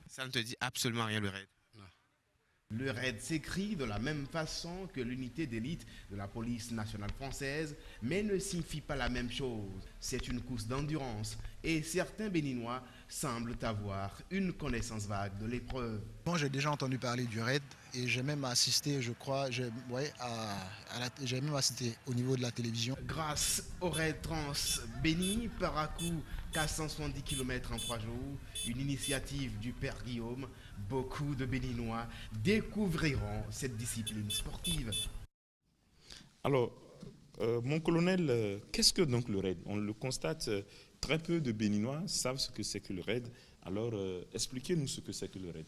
Ça ne te dit absolument rien, le raid? Non. Le RAID s'écrit de la même façon que l'unité d'élite de la police nationale française, mais ne signifie pas la même chose. C'est une course d'endurance et certains Béninois semblent avoir une connaissance vague de l'épreuve. Bon, j'ai déjà entendu parler du RAID et j'ai même assisté, je crois, j'ai même assisté au niveau de la télévision. Grâce au RAID Trans Béni, Paracou, 470 km en 3 jours, une initiative du Père Guillaume, beaucoup de Béninois découvriront cette discipline sportive. Alors, mon colonel, qu'est-ce que donc le RAID? On le constate, très peu de Béninois savent ce que c'est que le RAID. Alors, expliquez-nous ce que c'est que le RAID.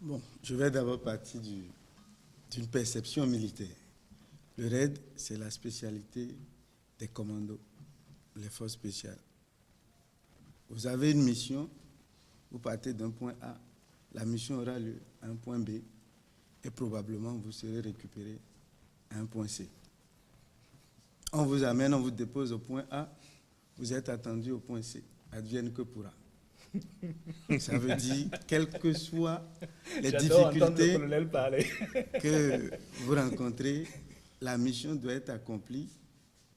Bon, je vais d'abord partir d'une perception militaire. Le RAID, c'est la spécialité des commandos, les forces spéciales. Vous avez une mission, vous partez d'un point A, la mission aura lieu à un point B et probablement vous serez récupéré à un point C. On vous amène, on vous dépose au point A, vous êtes attendu au point C, advienne que pourra. Ça veut dire, quelles que soient les difficultés que vous rencontrez, la mission doit être accomplie,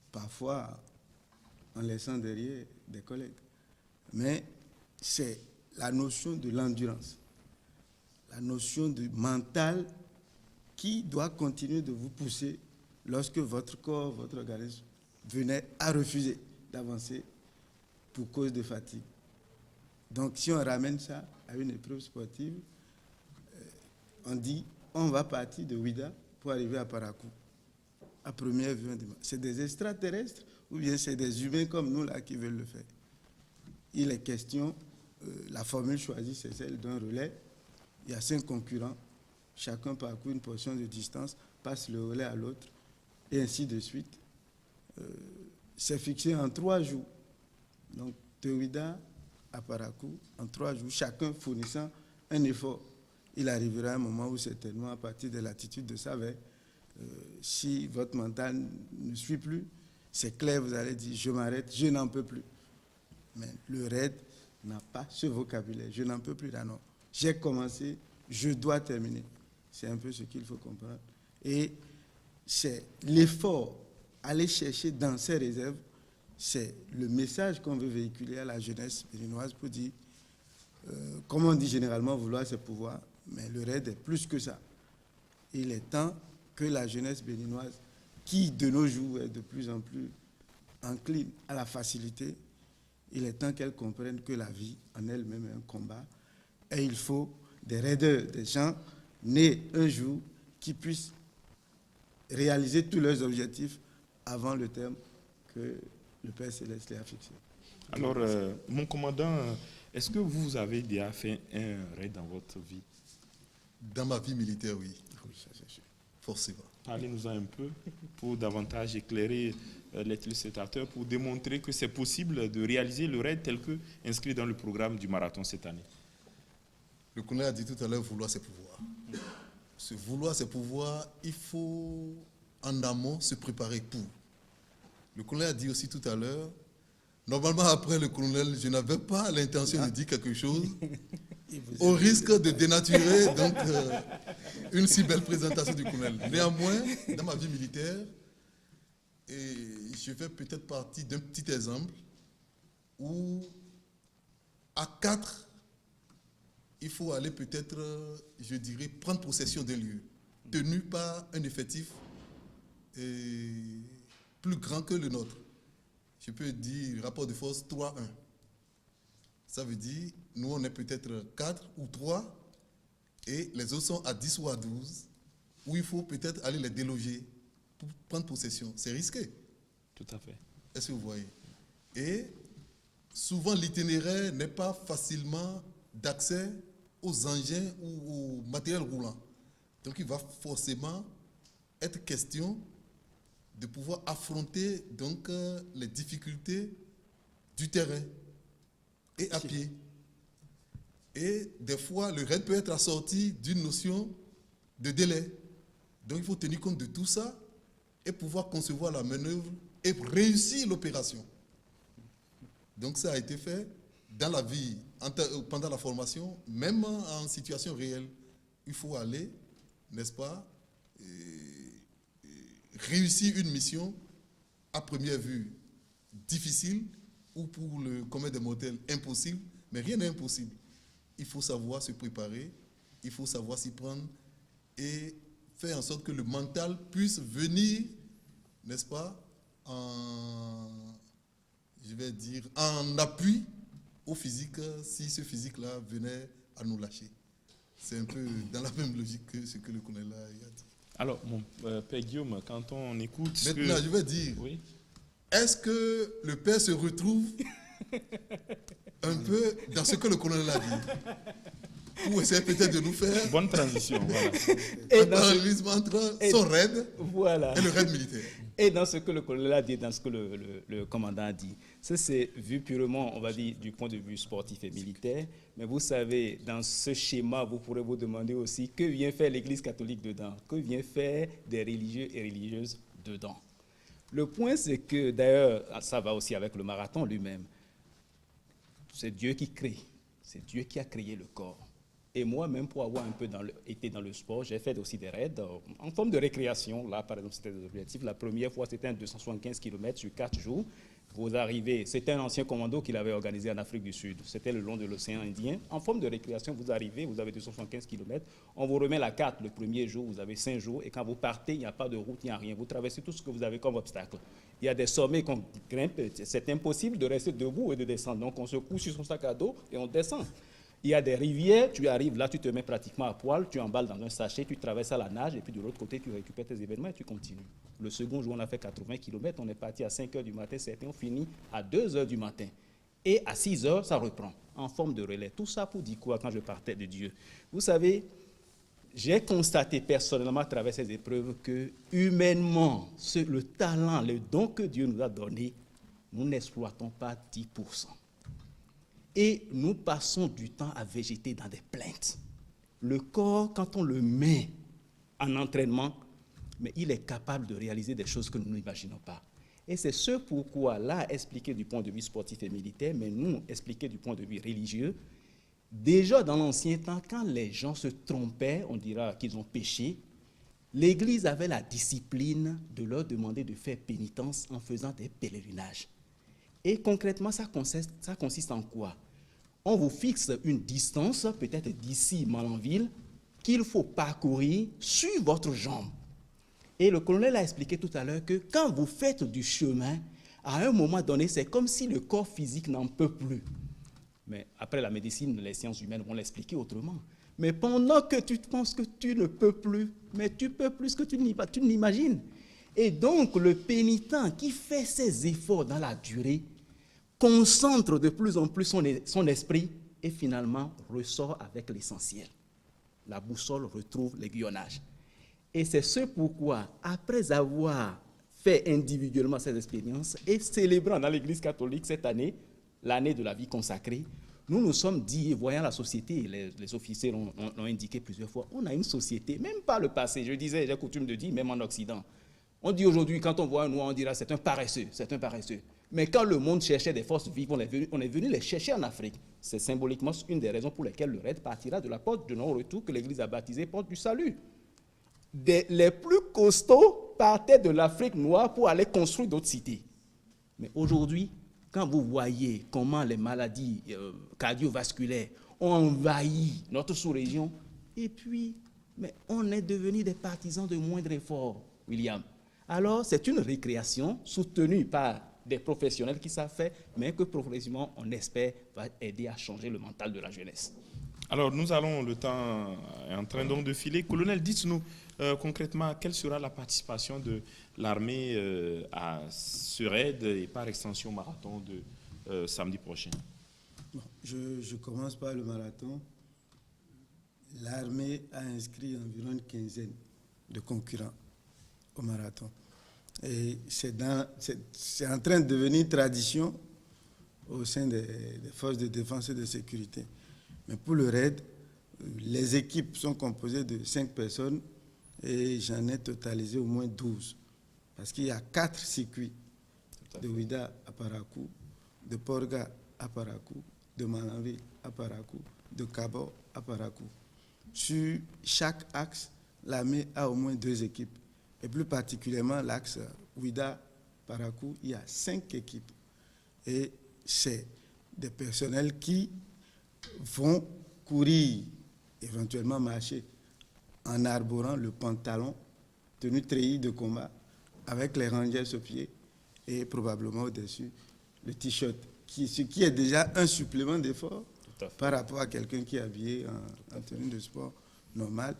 parfois en laissant derrière des collègues. Mais c'est la notion de l'endurance, la notion du mental qui doit continuer de vous pousser lorsque votre corps, votre organisme venait à refuser d'avancer pour cause de fatigue. Donc si on ramène ça à une épreuve sportive, on dit on va partir de Ouida pour arriver à Paracou. À première vue, on dit c'est des extraterrestres ou bien c'est des humains comme nous là qui veulent le faire. Il est question, la formule choisie c'est celle d'un relais. Il y a 5 concurrents, chacun parcourt une portion de distance, passe le relais à l'autre et ainsi de suite. C'est fixé en 3 jours. Donc de Ouida à Paracou, en 3 jours, chacun fournissant un effort. Il arrivera un moment où certainement, à partir de l'attitude de sa veille, si votre mental ne suit plus, c'est clair, vous allez dire, je m'arrête, je n'en peux plus. Mais le RAID n'a pas ce vocabulaire, je n'en peux plus là, non. J'ai commencé, je dois terminer. C'est un peu ce qu'il faut comprendre. Et c'est l'effort, aller chercher dans ses réserves, c'est le message qu'on veut véhiculer à la jeunesse béninoise pour dire, comme on dit généralement, vouloir c'est pouvoir, mais le RAID est plus que ça. Il est temps que la jeunesse béninoise, qui de nos jours est de plus en plus encline à la facilité, il est temps qu'elle comprenne que la vie en elle-même est un combat et il faut des raideurs, des gens nés un jour qui puissent réaliser tous leurs objectifs avant le terme que le Père Céleste les a fixé. Alors, mon commandant, est-ce que vous avez déjà fait un raid dans votre vie? Dans ma vie militaire, oui. Oui, ça c'est sûr. Forcément. Parlez-nous un peu pour davantage éclairer les téléspectateurs, pour démontrer que c'est possible de réaliser le raid tel que inscrit dans le programme du marathon cette année. Le colonel a dit tout à l'heure, vouloir c'est pouvoir. Ce vouloir c'est pouvoir, il faut en amont se préparer pour. Le colonel a dit aussi tout à l'heure, normalement après le colonel, je n'avais pas l'intention de dire quelque chose, au risque de dénaturer donc, une si belle présentation du colonel. Néanmoins, dans ma vie militaire, Et je fais peut-être partie d'un petit exemple où à 4, il faut aller peut-être, je dirais, prendre possession d'un lieu, tenu par un effectif plus grand que le nôtre. Je peux dire rapport de force 3-1. Ça veut dire, nous on est peut-être 4 ou 3 et les autres sont à 10 ou à 12, où il faut peut-être aller les déloger pour prendre possession. C'est risqué. Tout à fait. Est-ce que vous voyez? Et souvent l'itinéraire n'est pas facilement d'accès aux engins ou au matériel roulant. Donc il va forcément être question de pouvoir affronter donc les difficultés du terrain et à pied. Et des fois, le raid peut être assorti d'une notion de délai. Donc il faut tenir compte de tout ça et pouvoir concevoir la manœuvre et réussir l'opération. Donc ça a été fait dans la vie, pendant la formation, même en situation réelle. Il faut aller, n'est-ce pas, réussir une mission à première vue difficile ou pour le commun des mortels impossible, mais rien n'est impossible. Il faut savoir se préparer, il faut savoir s'y prendre et faire en sorte que le mental puisse venir, n'est-ce pas, en appui au physique si ce physique-là venait à nous lâcher. C'est un peu dans la même logique que ce que le colonel a dit. Alors, mon père Guillaume, quand on écoute... Maintenant, je vais dire, oui. Est-ce que le père se retrouve un peu dans ce que le colonel a dit? Ou essayer peut-être de nous faire... Bonne transition, voilà. Un parallélisme entre son raid et le raid militaire. Et dans ce que le colonel a dit, dans ce que le commandant a dit, ça c'est vu purement, on va dire, du point de vue sportif et militaire. Mais vous savez, dans ce schéma, vous pourrez vous demander aussi que vient faire l'Église catholique dedans, que vient faire des religieux et religieuses dedans. Le point, c'est que, d'ailleurs, ça va aussi avec le marathon lui-même. C'est Dieu qui crée, c'est Dieu qui a créé le corps. Et moi, même pour avoir un peu été dans le sport, j'ai fait aussi des raids en forme de récréation. Là, par exemple, c'était des objectifs. La première fois, c'était un 275 km sur 4 jours. Vous arrivez, c'était un ancien commando qui l'avait organisé en Afrique du Sud. C'était le long de l'océan Indien. En forme de récréation, vous arrivez, vous avez 275 km. On vous remet la carte le premier jour, vous avez 5 jours. Et quand vous partez, il n'y a pas de route, il n'y a rien. Vous traversez tout ce que vous avez comme obstacle. Il y a des sommets qu'on grimpe. C'est impossible de rester debout et de descendre. Donc, on se couche sur son sac à dos et on descend. Il y a des rivières, tu arrives là, tu te mets pratiquement à poil, tu emballes dans un sachet, tu traverses à la nage et puis de l'autre côté, tu récupères tes événements et tu continues. Le second jour, on a fait 80 km, on est parti à 5 h du matin, certains ont fini à 2 h du matin. Et à 6 h, ça reprend, en forme de relais. Tout ça pour dire quoi quand je partais de Dieu? Vous savez, j'ai constaté personnellement à travers ces épreuves que humainement, le talent, le don que Dieu nous a donné, nous n'exploitons pas 10%. Et nous passons du temps à végéter dans des plaintes. Le corps, quand on le met en entraînement, mais il est capable de réaliser des choses que nous n'imaginons pas. Et c'est ce pourquoi, là, expliqué du point de vue sportif et militaire, mais nous, expliqué du point de vue religieux, déjà dans l'ancien temps, quand les gens se trompaient, on dira qu'ils ont péché, l'Église avait la discipline de leur demander de faire pénitence en faisant des pèlerinages. Et concrètement, ça consiste en quoi? On vous fixe une distance, peut-être d'ici Malanville, qu'il faut parcourir sur votre jambe. Et le colonel a expliqué tout à l'heure que quand vous faites du chemin, à un moment donné, c'est comme si le corps physique n'en peut plus. Mais après la médecine, les sciences humaines vont l'expliquer autrement. Mais pendant que tu penses que tu ne peux plus, mais tu peux plus que tu ne l'imagines. Et donc, le pénitent qui fait ses efforts dans la durée, concentre de plus en plus son esprit et finalement ressort avec l'essentiel. La boussole retrouve l'aiguillonnage. Et c'est ce pourquoi, après avoir fait individuellement ces expériences et célébrant dans l'Église catholique cette année, l'année de la vie consacrée, nous nous sommes dit, voyant la société, les officiers l'ont indiqué plusieurs fois, on a une société, même par le passé, j'ai coutume de dire, même en Occident. On dit aujourd'hui, quand on voit un noir, on dira c'est un paresseux, c'est un paresseux. Mais quand le monde cherchait des forces vives, on est venu les chercher en Afrique. C'est symboliquement une des raisons pour lesquelles le raid partira de la porte de non-retour que l'Église a baptisée porte du salut. Les plus costauds partaient de l'Afrique noire pour aller construire d'autres cités. Mais aujourd'hui, quand vous voyez comment les maladies cardiovasculaires ont envahi notre sous-région, et puis, mais on est devenus des partisans de moindre effort, William. Alors, c'est une récréation soutenue par des professionnels qui savent faire, mais que progressivement, on espère, va aider à changer le mental de la jeunesse. Alors, nous allons, le temps est en train donc de filer. Colonel, dites-nous concrètement, quelle sera la participation de l'armée à ce raid et par extension au marathon de samedi prochain? Bon, je commence par le marathon. L'armée a inscrit environ une quinzaine de concurrents au marathon. Et c'est en train de devenir tradition au sein des forces de défense et de sécurité. Mais pour le raid, les équipes sont composées de 5 personnes et j'en ai totalisé au moins 12. Parce qu'il y a 4 circuits de Ouida à Parakou, de Porga à Parakou, de Malanville à Parakou, de Kabo à Parakou. Sur chaque axe, l'armée a au moins 2 équipes. Et plus particulièrement l'axe Ouida-Parakou, il y a 5 équipes. Et c'est des personnels qui vont courir, éventuellement marcher, en arborant le pantalon, tenue treillis de combat, avec les rangers au pied et probablement au-dessus le t-shirt, ce qui est déjà un supplément d'effort par rapport à quelqu'un qui est habillé en tenue de sport normale.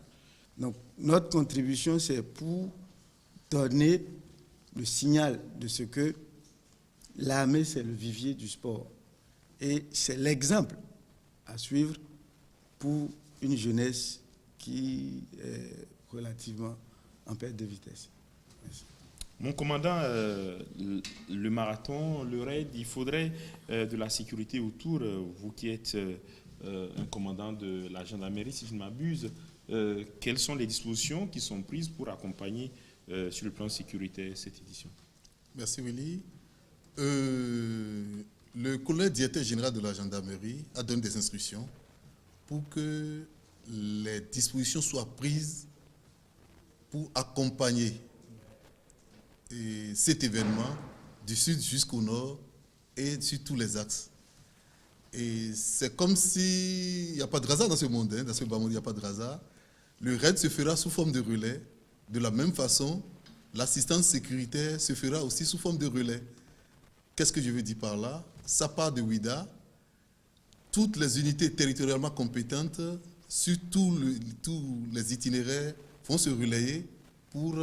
Donc notre contribution, c'est pour donner le signal de ce que l'armée, c'est le vivier du sport. Et c'est l'exemple à suivre pour une jeunesse qui est relativement en perte de vitesse. Merci. Mon commandant, le marathon, le raid, il faudrait de la sécurité autour. Vous qui êtes un commandant de la gendarmerie, si je ne m'abuse, quelles sont les dispositions qui sont prises pour accompagner sur le plan sécuritaire cette édition? Merci Willy. Le colonel directeur général de la gendarmerie a donné des instructions pour que les dispositions soient prises pour accompagner cet événement du sud jusqu'au nord et sur tous les axes. Et c'est comme si, il n'y a pas de hasard dans ce monde, dans ce bas monde, il n'y a pas de hasard. Le raid se fera sous forme de relais. De la même façon, l'assistance sécuritaire se fera aussi sous forme de relais. Qu'est-ce que je veux dire par là? Ça part de Ouida. Toutes les unités territorialement compétentes sur tous les itinéraires vont se relayer pour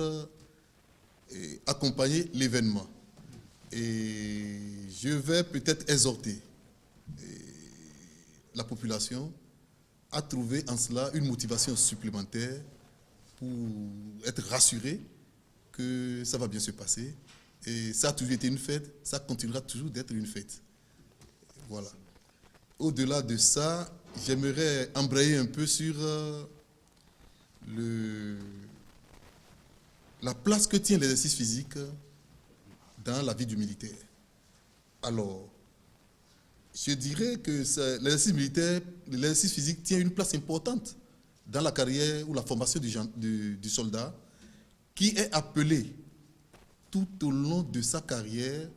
accompagner l'événement. Et je vais peut-être exhorter la population à trouver en cela une motivation supplémentaire pour être rassuré que ça va bien se passer. Et ça a toujours été une fête, ça continuera toujours d'être une fête. Voilà. Au-delà de ça, j'aimerais embrayer un peu sur la place que tient l'exercice physique dans la vie du militaire. Alors, je dirais que l'exercice militaire, l'exercice physique tient une place importante dans la carrière ou la formation du soldat qui est appelé tout au long de sa carrière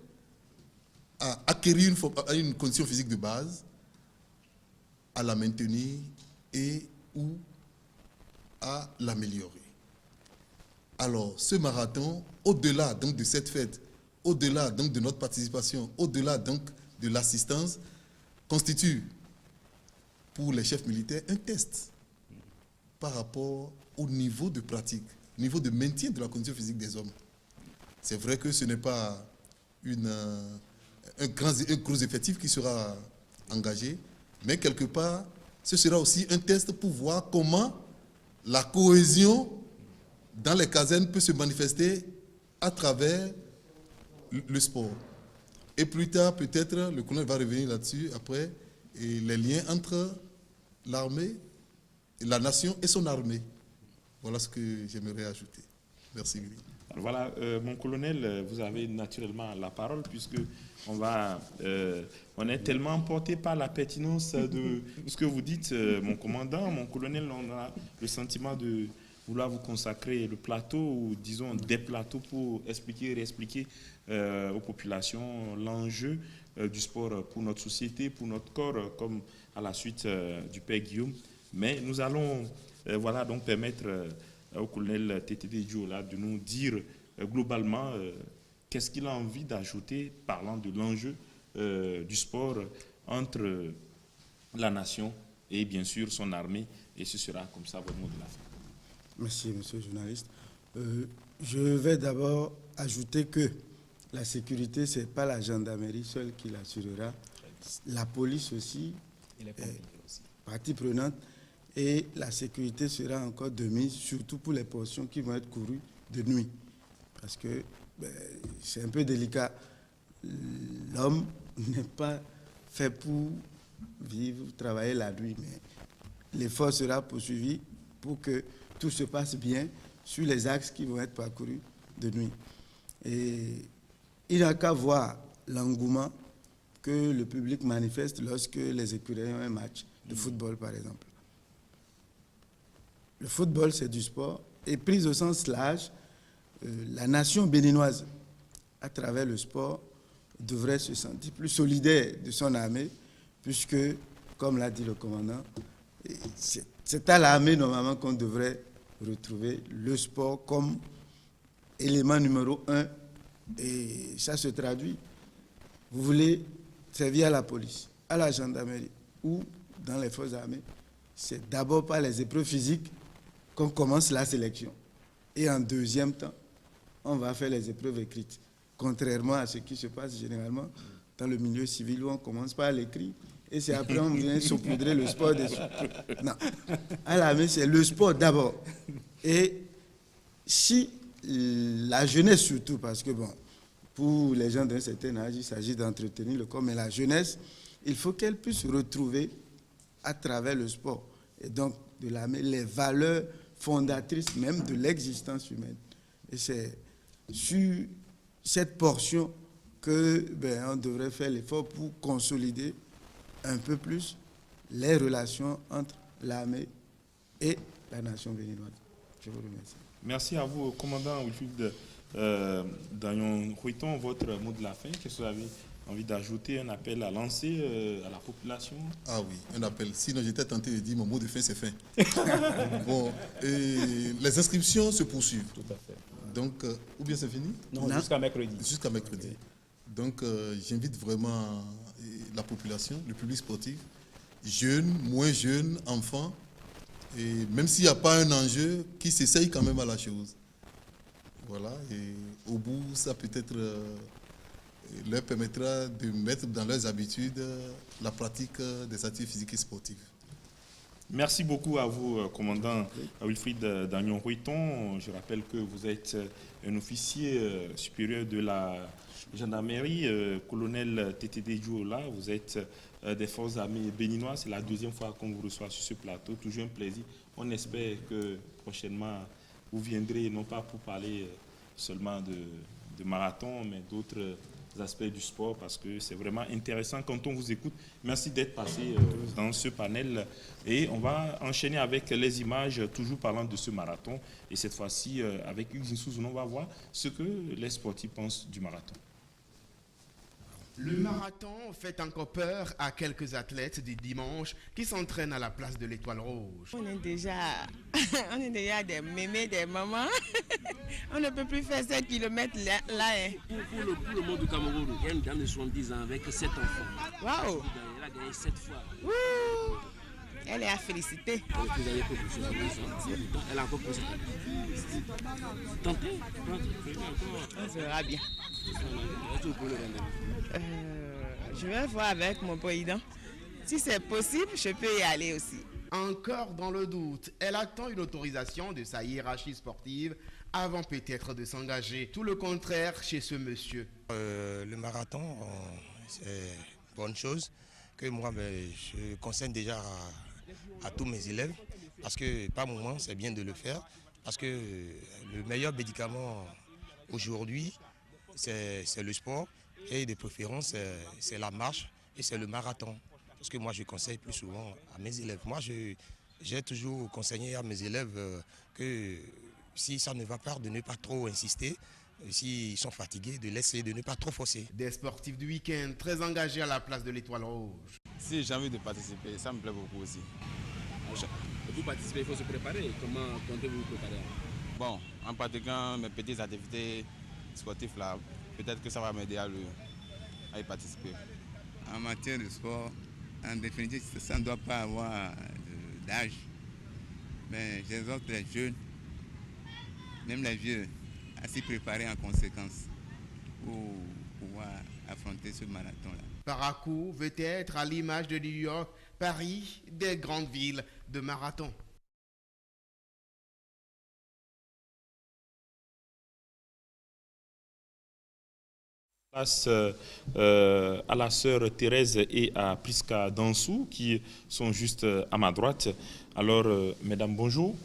à acquérir une condition physique de base, à la maintenir et ou à l'améliorer. Alors, ce marathon, au-delà donc de cette fête, au-delà donc de notre participation, au-delà donc de l'assistance, constitue pour les chefs militaires un test par rapport au niveau de pratique, au niveau de maintien de la condition physique des hommes. C'est vrai que ce n'est pas un gros effectif qui sera engagé, mais quelque part, ce sera aussi un test pour voir comment la cohésion dans les casernes peut se manifester à travers le sport. Et plus tard, peut-être, le colonel va revenir là-dessus après, et les liens entre l'armée, la nation et son armée. Voilà ce que j'aimerais ajouter. Merci, Willy. Voilà, mon colonel, vous avez naturellement la parole puisque on est tellement emporté par la pertinence de ce que vous dites, mon commandant, mon colonel, on a le sentiment de vouloir vous consacrer le plateau, ou disons des plateaux, pour expliquer et réexpliquer aux populations l'enjeu du sport pour notre société, pour notre corps, comme à la suite du père Guillaume. Mais nous allons donc permettre au colonel TTD Dioula de nous dire globalement qu'est-ce qu'il a envie d'ajouter parlant de l'enjeu du sport entre la nation et bien sûr son armée, et ce sera comme ça votre mot de la fin. Merci, monsieur le journaliste. Je vais d'abord ajouter que la sécurité, ce n'est pas la gendarmerie seule qui l'assurera. La police aussi est partie prenante, et la sécurité sera encore de mise, surtout pour les portions qui vont être courues de nuit. Parce que c'est un peu délicat. L'homme n'est pas fait pour vivre, travailler la nuit, mais l'effort sera poursuivi pour que tout se passe bien sur les axes qui vont être parcourus de nuit. Et il n'y a qu'à voir l'engouement que le public manifeste lorsque les écuries ont un match de football, par exemple. Le football, c'est du sport, et pris au sens large, la nation béninoise, à travers le sport, devrait se sentir plus solidaire de son armée, puisque, comme l'a dit le commandant, c'est à l'armée normalement qu'on devrait retrouver le sport comme élément numéro 1, et ça se traduit. Vous voulez servir à la police, à la gendarmerie ou dans les forces armées, c'est d'abord par les épreuves physiques qu'on commence la sélection. Et en deuxième temps, on va faire les épreuves écrites. Contrairement à ce qui se passe généralement dans le milieu civil, où on commence par l'écrit et c'est après on vient saupoudrer le sport dessus. Non. À l'armée, c'est le sport d'abord. Et si la jeunesse surtout, parce que bon, pour les gens d'un certain âge, il s'agit d'entretenir le corps, mais la jeunesse, il faut qu'elle puisse retrouver à travers le sport et donc de l'armée les valeurs fondatrices même de l'existence humaine. Et c'est sur cette portion que on devrait faire l'effort pour consolider un peu plus les relations entre l'armée et la nation béninoise. Je vous remercie. Merci à vous, commandant Wilfried Dagnon-Huiton. Votre mot de la fin, qu'est-ce que vous avez envie d'ajouter, un appel à lancer à la population? Ah oui, un appel. Sinon, j'étais tenté de dire mon mot de fin, c'est fin. Bon, les inscriptions se poursuivent. Tout à fait. Donc, ou bien c'est fini? Non, jusqu'à mercredi. Jusqu'à mercredi. Okay. Donc, j'invite vraiment la population, le public sportif, jeunes, moins jeunes, enfants, et même s'il n'y a pas un enjeu, qui s'essaye quand même à la chose. Voilà, et au bout, ça peut-être leur permettra de mettre dans leurs habitudes la pratique des activités physiques et sportives. Merci beaucoup à vous, commandant Wilfried Dagnon-Huiton. Je rappelle que vous êtes un officier supérieur de la gendarmerie, colonel TTD Dioula. Vous êtes des forces armées béninoises. C'est la deuxième fois qu'on vous reçoit sur ce plateau. Toujours un plaisir. On espère que prochainement, vous viendrez non pas pour parler seulement de marathon, mais d'autres aspects du sport, parce que c'est vraiment intéressant quand on vous écoute. Merci d'être passé dans ce panel, et on va enchaîner avec les images, toujours parlant de ce marathon, et cette fois-ci avec Hugues Nsouzoun, on va voir ce que les sportifs pensent du marathon. Le marathon fait encore peur à quelques athlètes du dimanche qui s'entraînent à la place de l'Étoile Rouge. On est déjà des mémés, des mamans. On ne peut plus faire 7 km là. Pour le monde du Cameroun, il y a une dame de 70 ans avec 7 enfants. Waouh! Elle a gagné 7 fois. Ouh. Elle est à féliciter. Elle a encore posé. Tentez. On verra bien. Je vais voir avec mon président. Si c'est possible, je peux y aller aussi. Encore dans le doute, elle attend une autorisation de sa hiérarchie sportive avant peut-être de s'engager. Tout le contraire chez ce monsieur. Le marathon, c'est une bonne chose que moi, je conseille déjà à tous mes élèves, parce que par moment, c'est bien de le faire, parce que le meilleur médicament aujourd'hui, c'est le sport, et de préférence, c'est la marche et c'est le marathon. Parce que moi, je conseille plus souvent à mes élèves. Moi, j'ai toujours conseillé à mes élèves que si ça ne va pas, de ne pas trop insister. S'ils sont fatigués, de laisser, de ne pas trop forcer. Des sportifs du week-end très engagés à la place de l'Étoile Rouge. Si j'ai envie de participer, ça me plaît beaucoup aussi. Pour participer, il faut se préparer. Comment comptez-vous vous préparer? Bon, en pratiquant mes petites activités sportives là, peut-être que ça va m'aider à y participer. En matière de sport, en définitive, ça ne doit pas avoir d'âge. Mais j'exhorte les jeunes, même les vieux, à s'y préparer en conséquence pour pouvoir affronter ce marathon-là. Parakou veut être à l'image de New York, Paris, des grandes villes de marathon. Passe à la sœur Thérèse et à Priska Dansou qui sont juste à ma droite. Alors, mesdames, bonjour.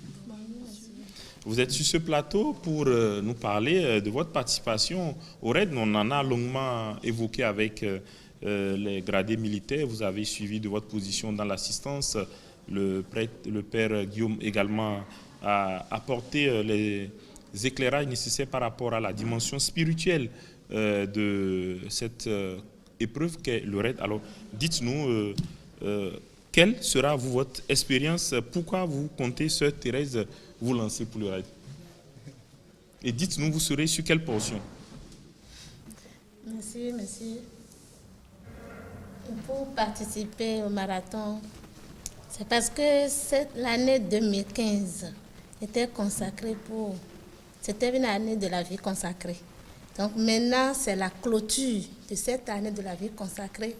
Vous êtes sur ce plateau pour nous parler de votre participation au RAID. On en a longuement évoqué avec les gradés militaires. Vous avez suivi de votre position dans l'assistance. Le père Guillaume également a apporté les éclairages nécessaires par rapport à la dimension spirituelle de cette épreuve qu'est le RAID. Alors, dites-nous, quelle sera votre expérience? Pourquoi vous comptez, sœur Thérèse, vous lancer pour le RAID? Et dites-nous, vous serez sur quelle portion? Merci, merci. Pour participer au marathon, c'est parce que l'année 2015 était consacrée pour... C'était une année de la vie consacrée. Donc maintenant, c'est la clôture de cette année de la vie consacrée.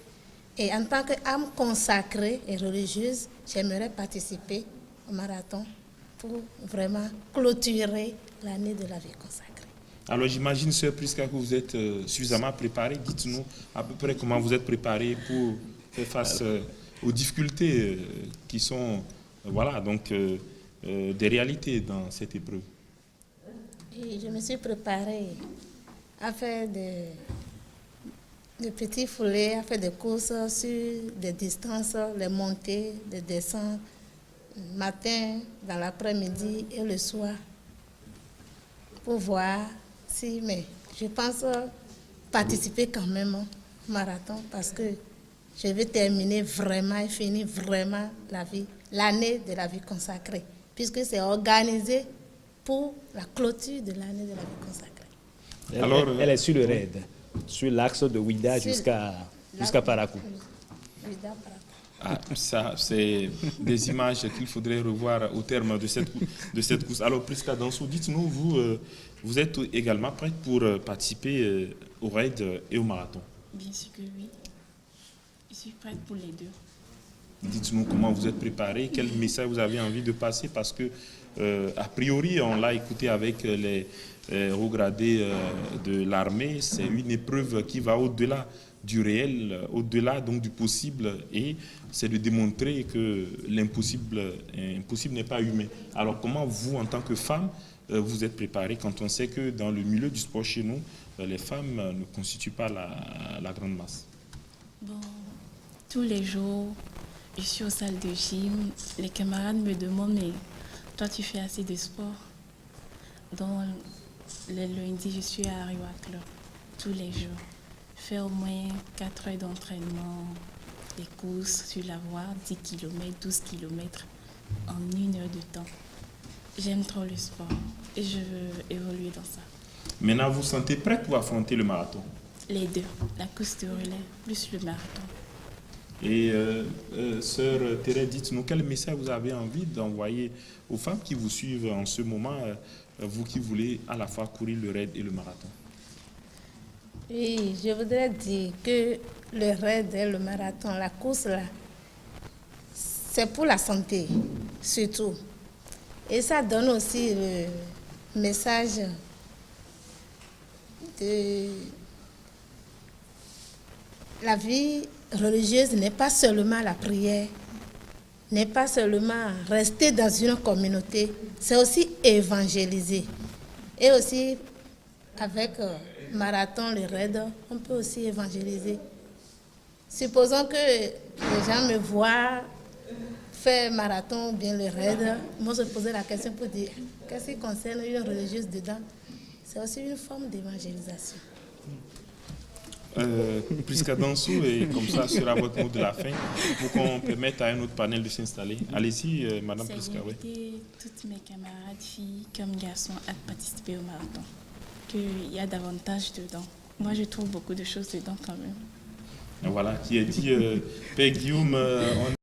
Et en tant qu'âme consacrée et religieuse, j'aimerais participer au marathon pour vraiment clôturer l'année de la vie consacrée. Alors j'imagine, sœur Priska, que vous êtes suffisamment préparée. Dites-nous à peu près comment vous êtes préparée pour faire face aux difficultés qui sont des réalités dans cette épreuve. Et je me suis préparée à faire des petits foulées, à faire des courses sur des distances, les montées, les descentes, le matin, dans l'après-midi et le soir, pour voir si, mais je pense participer quand même au marathon parce que je vais terminer vraiment et finir vraiment l'année de la vie consacrée, puisque c'est organisé pour la clôture de l'année de la vie consacrée. Alors, elle est sur le RAID, sur l'axe de Ouida jusqu'à Parakou. Ah, ça, c'est des images qu'il faudrait revoir au terme de cette course. Alors, Priska Dansou, dites-nous, vous êtes également prête pour participer au RAID et au marathon? Bien sûr que oui. Je suis prête pour les deux. Dites-nous comment vous êtes préparée, quel message vous avez envie de passer, parce que, a priori, on l'a écouté avec les hauts gradés de l'armée, c'est une épreuve qui va au-delà du réel, au-delà donc du possible, et c'est de démontrer que l'impossible n'est pas humain. Alors comment vous, en tant que femme, vous êtes préparée quand on sait que dans le milieu du sport chez nous, les femmes ne constituent pas la grande masse? Bon, tous les jours, je suis aux salles de gym, les camarades me demandent, mais toi tu fais assez de sport? Donc le lundi, je suis à Ariwa Club tous les jours. Je fais au moins 4 heures d'entraînement, des courses sur la voie, 10 km, 12 km en 1 heure de temps. J'aime trop le sport et je veux évoluer dans ça. Maintenant, vous vous sentez prête pour affronter le marathon? Les deux, la course de relais plus le marathon. Et sœur Thérèse, dites-nous quel message vous avez envie d'envoyer aux femmes qui vous suivent en ce moment, vous qui voulez à la fois courir le RAID et le marathon? Oui, je voudrais dire que le RAID et le marathon, la course là, c'est pour la santé, surtout. Et ça donne aussi le message de la vie religieuse n'est pas seulement la prière, n'est pas seulement rester dans une communauté, c'est aussi évangéliser. Et aussi, avec marathon, le RAID, on peut aussi évangéliser. Supposons que les gens me voient faire marathon ou bien le raid, moi je posais la question pour dire qu'est-ce qui concerne une religieuse dedans. C'est aussi une forme d'évangélisation. Prisca Dansou, et comme ça sera votre mot de la fin, pour qu'on permette à un autre panel de s'installer. Allez-y, Madame Prisca. C'est d'inviter toutes mes camarades, filles comme garçons, à participer au marathon. Qu'il y a davantage dedans. Moi, je trouve beaucoup de choses dedans quand même. Voilà, qui est dit, Père Guillaume, on est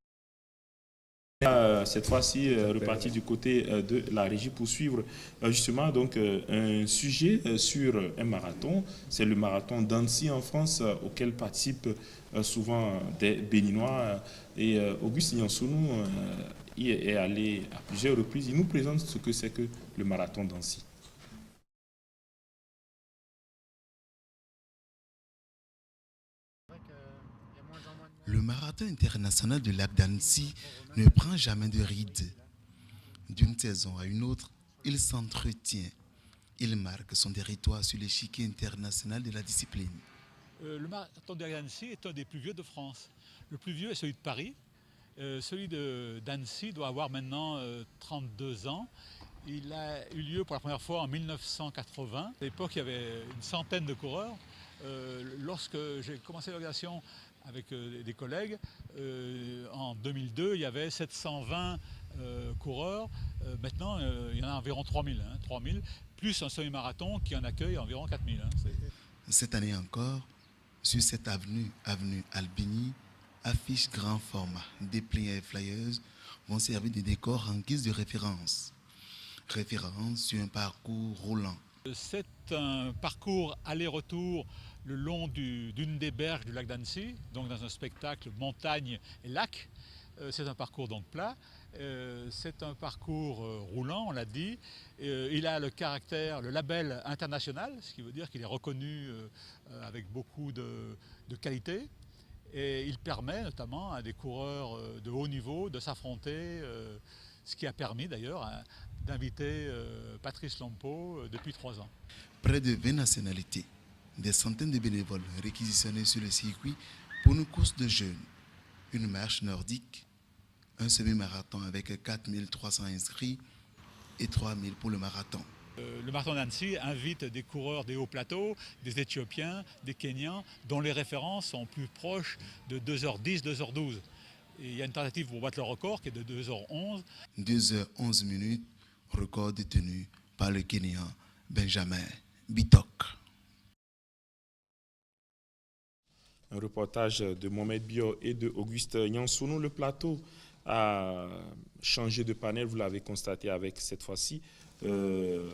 cette fois-ci reparti du côté de la régie pour suivre justement donc, un sujet sur un marathon. C'est le marathon d'Annecy en France auquel participent souvent des Béninois. Et Auguste Nyansounou y est allé à plusieurs reprises. Il nous présente ce que c'est que le marathon d'Annecy. Le marathon international de lac d'Annecy ne prend jamais de ride. D'une saison à une autre, il s'entretient. Il marque son territoire sur l'échiquier international de la discipline. Le marathon de lac d'Annecy est un des plus vieux de France. Le plus vieux est celui de Paris. Celui d'Annecy doit avoir maintenant 32 ans. Il a eu lieu pour la première fois en 1980. À l'époque, il y avait une centaine de coureurs. Lorsque j'ai commencé l'organisation avec des collègues, en 2002, il y avait 720 coureurs. Maintenant, il y en a environ 3000, 3000, plus un semi-marathon qui en accueille environ 4000. Cette année encore, sur cette avenue Albigny, affiches grand format, dépliants et flyers vont servir de décor en guise de référence. Référence sur un parcours roulant. C'est un parcours aller-retour le long d'une des berges du lac d'Annecy, donc dans un spectacle montagne et lac. C'est un parcours donc plat. C'est un parcours roulant, on l'a dit. Il a le caractère, le label international, ce qui veut dire qu'il est reconnu avec beaucoup de qualité. Et il permet notamment à des coureurs de haut niveau de s'affronter, ce qui a permis d'ailleurs d'inviter Patrice Lompo depuis 3 ans. Près de 20 nationalités, des centaines de bénévoles réquisitionnés sur le circuit pour une course de jeunes, une marche nordique, un semi-marathon avec 4300 inscrits et 3000 pour le marathon. Le marathon d'Annecy invite des coureurs des hauts plateaux, des Éthiopiens, des Kenyans, dont les références sont plus proches de 2h10, 2h12. Et il y a une tentative pour battre le record qui est de 2h11. 2h11 minutes, record détenu par le Kenyan Benjamin Bitok. Un reportage de Mohamed Bio et de Auguste Nyansounou. Le plateau a changé de panel, vous l'avez constaté avec cette fois-ci. Je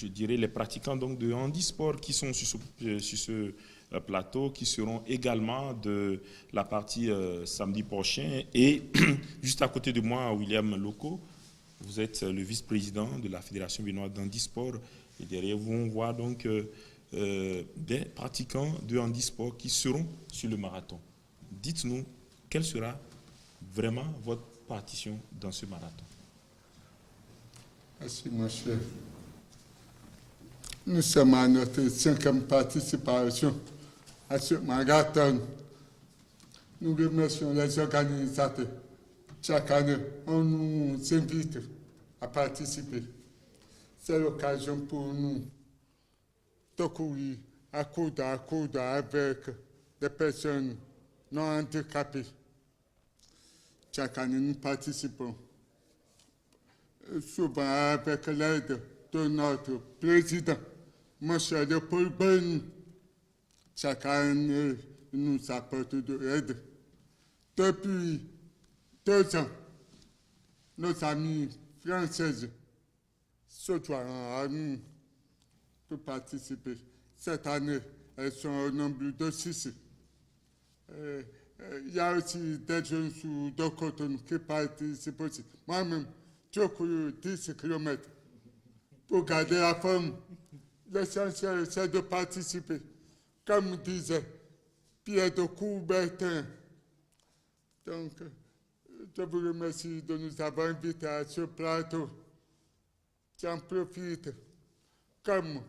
dirais les pratiquants donc, de handisport qui sont sur ce plateau, qui seront également de la partie samedi prochain. Et juste à côté de moi, William Loko, vous êtes le vice-président de la Fédération béninoise d'handisport. Et derrière vous, on voit donc des pratiquants de handisport qui seront sur le marathon. Dites-nous, quelle sera vraiment votre partition dans ce marathon? Merci, mon cher. Nous sommes à notre 5e participation à ce marathon. Nous remercions les organisateurs. Chaque année, on nous invite à participer. C'est l'occasion pour nous de courir à coude avec des personnes non handicapées. Chaque année, nous participons, souvent avec l'aide de notre président, M. Paul Ben. Chaque année, il nous apporte de l'aide. Depuis 2 ans, nos amis françaises se joignent à nous pour participer. Cette année, elles sont au nombre de 6. Il y a aussi des jeunes de Cotonou qui participent aussi. Moi-même, je cours 10 km pour garder la forme. L'essentiel, c'est de participer. Comme disait Pierre de Coubertin. Donc, je vous remercie de nous avoir invités à ce plateau. J'en profite. Comme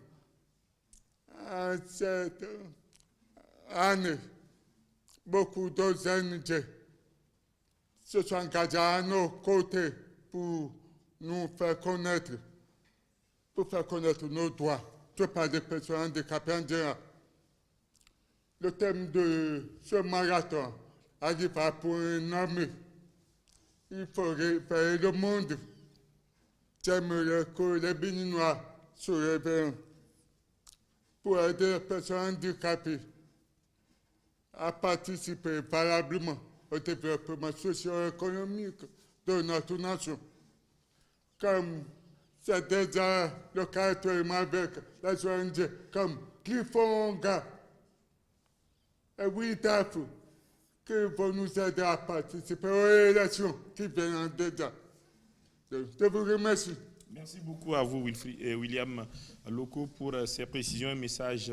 en cette année, beaucoup d'ONG se sont engagés à nos côtés pour nous faire connaître, nos droits. Je parle des personnes handicapées en général. Le thème de ce marathon arrivera pour un homme. Il faut réveiller le monde. J'aimerais que les Béninois se réveillent pour aider les personnes handicapées à participer valablement au développement socio-économique de notre nation. Comme c'est déjà le cas actuellement avec les ONG comme Clifonga et WIDAF qui vont nous aider à participer aux élections qui viennent déjà. Je vous remercie. Merci beaucoup à vous, William Loko, pour ces précisions, un message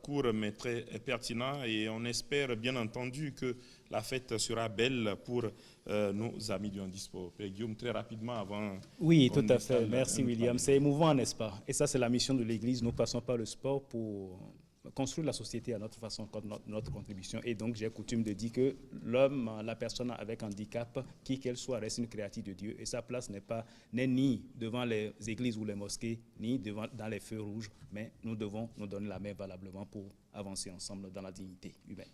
court mais très pertinent. Et on espère bien entendu que la fête sera belle pour nos amis du handisport. Guillaume, très rapidement avant... Oui, tout à fait. Merci, William. C'est émouvant, n'est-ce pas? Et ça, c'est la mission de l'Église. Nous passons par le sport pour construire la société à notre façon, notre contribution. Et donc, j'ai coutume de dire que l'homme, la personne avec handicap, qui qu'elle soit, reste une créature de Dieu. Et sa place n'est ni devant les églises ou les mosquées, ni dans les feux rouges, mais nous devons nous donner la main valablement pour avancer ensemble dans la dignité humaine.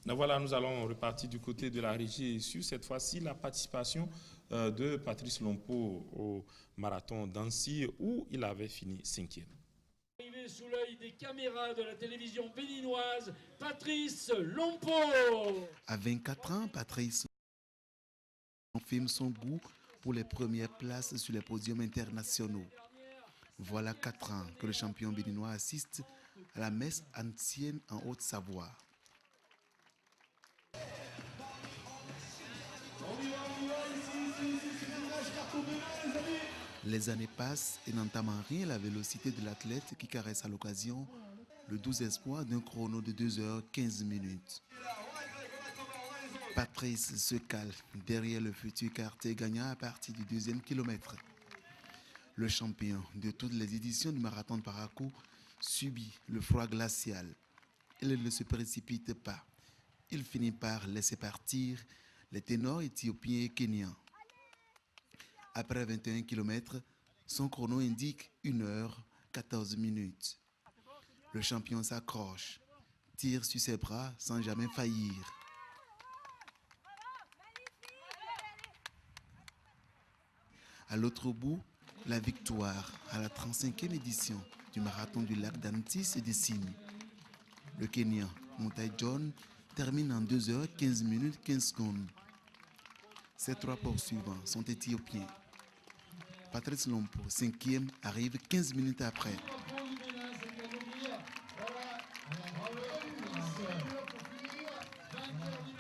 Voilà, nous allons repartir du côté de la régie. Et sur cette fois-ci, la participation de Patrice Lompo au marathon d'Annecy, où il avait fini 5e. Arrivé sous l'œil des caméras de la télévision béninoise, Patrice Lompo. À 24 ans, Patrice confirme son goût pour les premières places sur les podiums internationaux. Voilà 4 ans que le champion béninois assiste à la messe ancienne en Haute-Savoie. Les années passent et n'entament rien la vélocité de l'athlète qui caresse à l'occasion le 12 espoir d'un chrono de 2h15 minutes. Patrice se cale derrière le futur quartier gagnant à partir du 2e kilomètre. Le champion de toutes les éditions du marathon de Parakou subit le froid glacial. Il ne se précipite pas. Il finit par laisser partir les ténors éthiopiens et kenyans. Après 21 km, son chrono indique 1h14 minutes. Le champion s'accroche, tire sur ses bras sans jamais faillir. À l'autre bout, la victoire à la 35e édition du marathon du lac d'Annecy se dessine. Le Kenyan Mutai John termine en 2h15 minutes 15 secondes. Ces 3 poursuivants sont éthiopiens. Patrice Lompo, 5e, arrive 15 minutes après.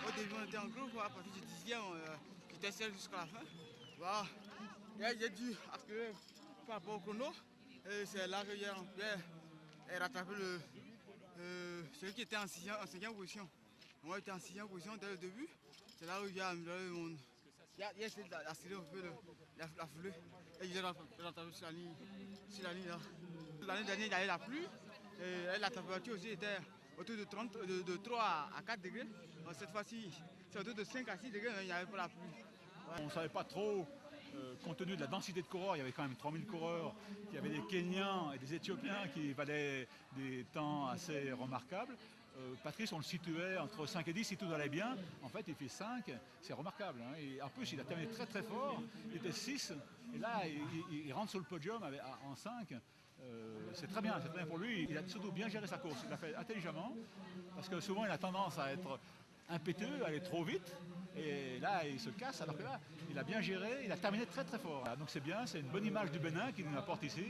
Au début, on était en groupe, à partir du 10e, j'étais seul jusqu'à la fin. Voilà. J'ai dû accélérer par rapport au chrono. Et c'est là que j'ai rattrapé celui qui était en 5e position. Moi, j'étais en 6e position dès le début. C'est là où j'ai amélioré mon... J'ai essayé d'accélérer un peu la foulée. Et j'ai rattrapé sur la ligne là. L'année dernière, il y avait la pluie. Et la température aussi était autour de 3 à 4 degrés. Donc cette fois-ci, c'est autour de 5 à 6 degrés, mais il n'y avait pas la pluie. On ne savait pas trop, compte tenu de la densité de coureurs, il y avait quand même 3000 coureurs, il y avait des Kenyans et des Éthiopiens qui valaient des temps assez remarquables. Patrice, on le situait entre 5 et 10 si tout allait bien. En fait, il fait 5, c'est remarquable. Hein. Et en plus, il a terminé très très fort. Il était 6, et là, il rentre sur le podium en 5. C'est très bien pour lui. Il a surtout bien géré sa course. Il l'a fait intelligemment, parce que souvent, il a tendance à être impétueux, à aller trop vite. Et là, il se casse, alors que là, il a bien géré, il a terminé très très fort. Donc c'est bien, c'est une bonne image du Bénin qu'il nous apporte ici.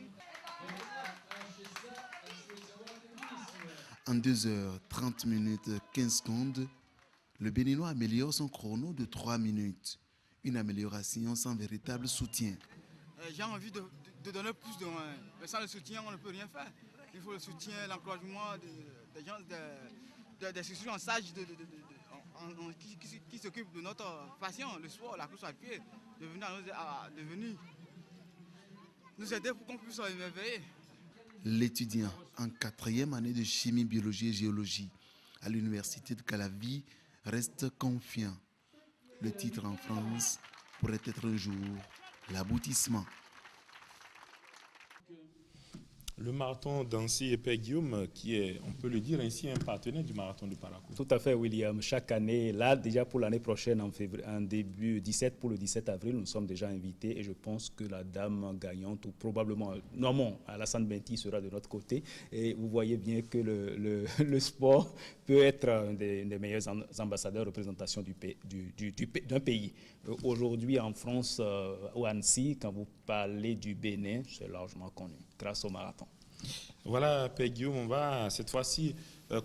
En 2h30 minutes 15 secondes, le Béninois améliore son chrono de 3 minutes. Une amélioration sans véritable soutien. J'ai envie de donner plus de moyens. Mais sans le soutien, on ne peut rien faire. Il faut le soutien, l'encouragement des gens, des structures en sage qui s'occupent de notre passion, le sport, la course à pied, de venir nous aider pour qu'on puisse émerveiller. L'étudiant en 4e année de chimie, biologie et géologie à l'université de Calavi reste confiant. le titre en France pourrait être un jour l'aboutissement. Le marathon d'Annecy et Père Guillaume, qui est, on peut le dire ainsi, un partenaire du marathon de Parakou. Tout à fait, William. Chaque année, là, déjà pour l'année prochaine, en début 17, pour le 17 avril, nous sommes déjà invités et je pense que la dame gagnante, ou probablement, non, Alassane Benti sera de notre côté. Et vous voyez bien que le sport peut être un des meilleurs ambassadeurs de représentation d'un pays. Aujourd'hui, en France ou à Annecy, quand vous parlez du Bénin, c'est largement connu grâce au marathon. Voilà, Père Guillaume, on va cette fois-ci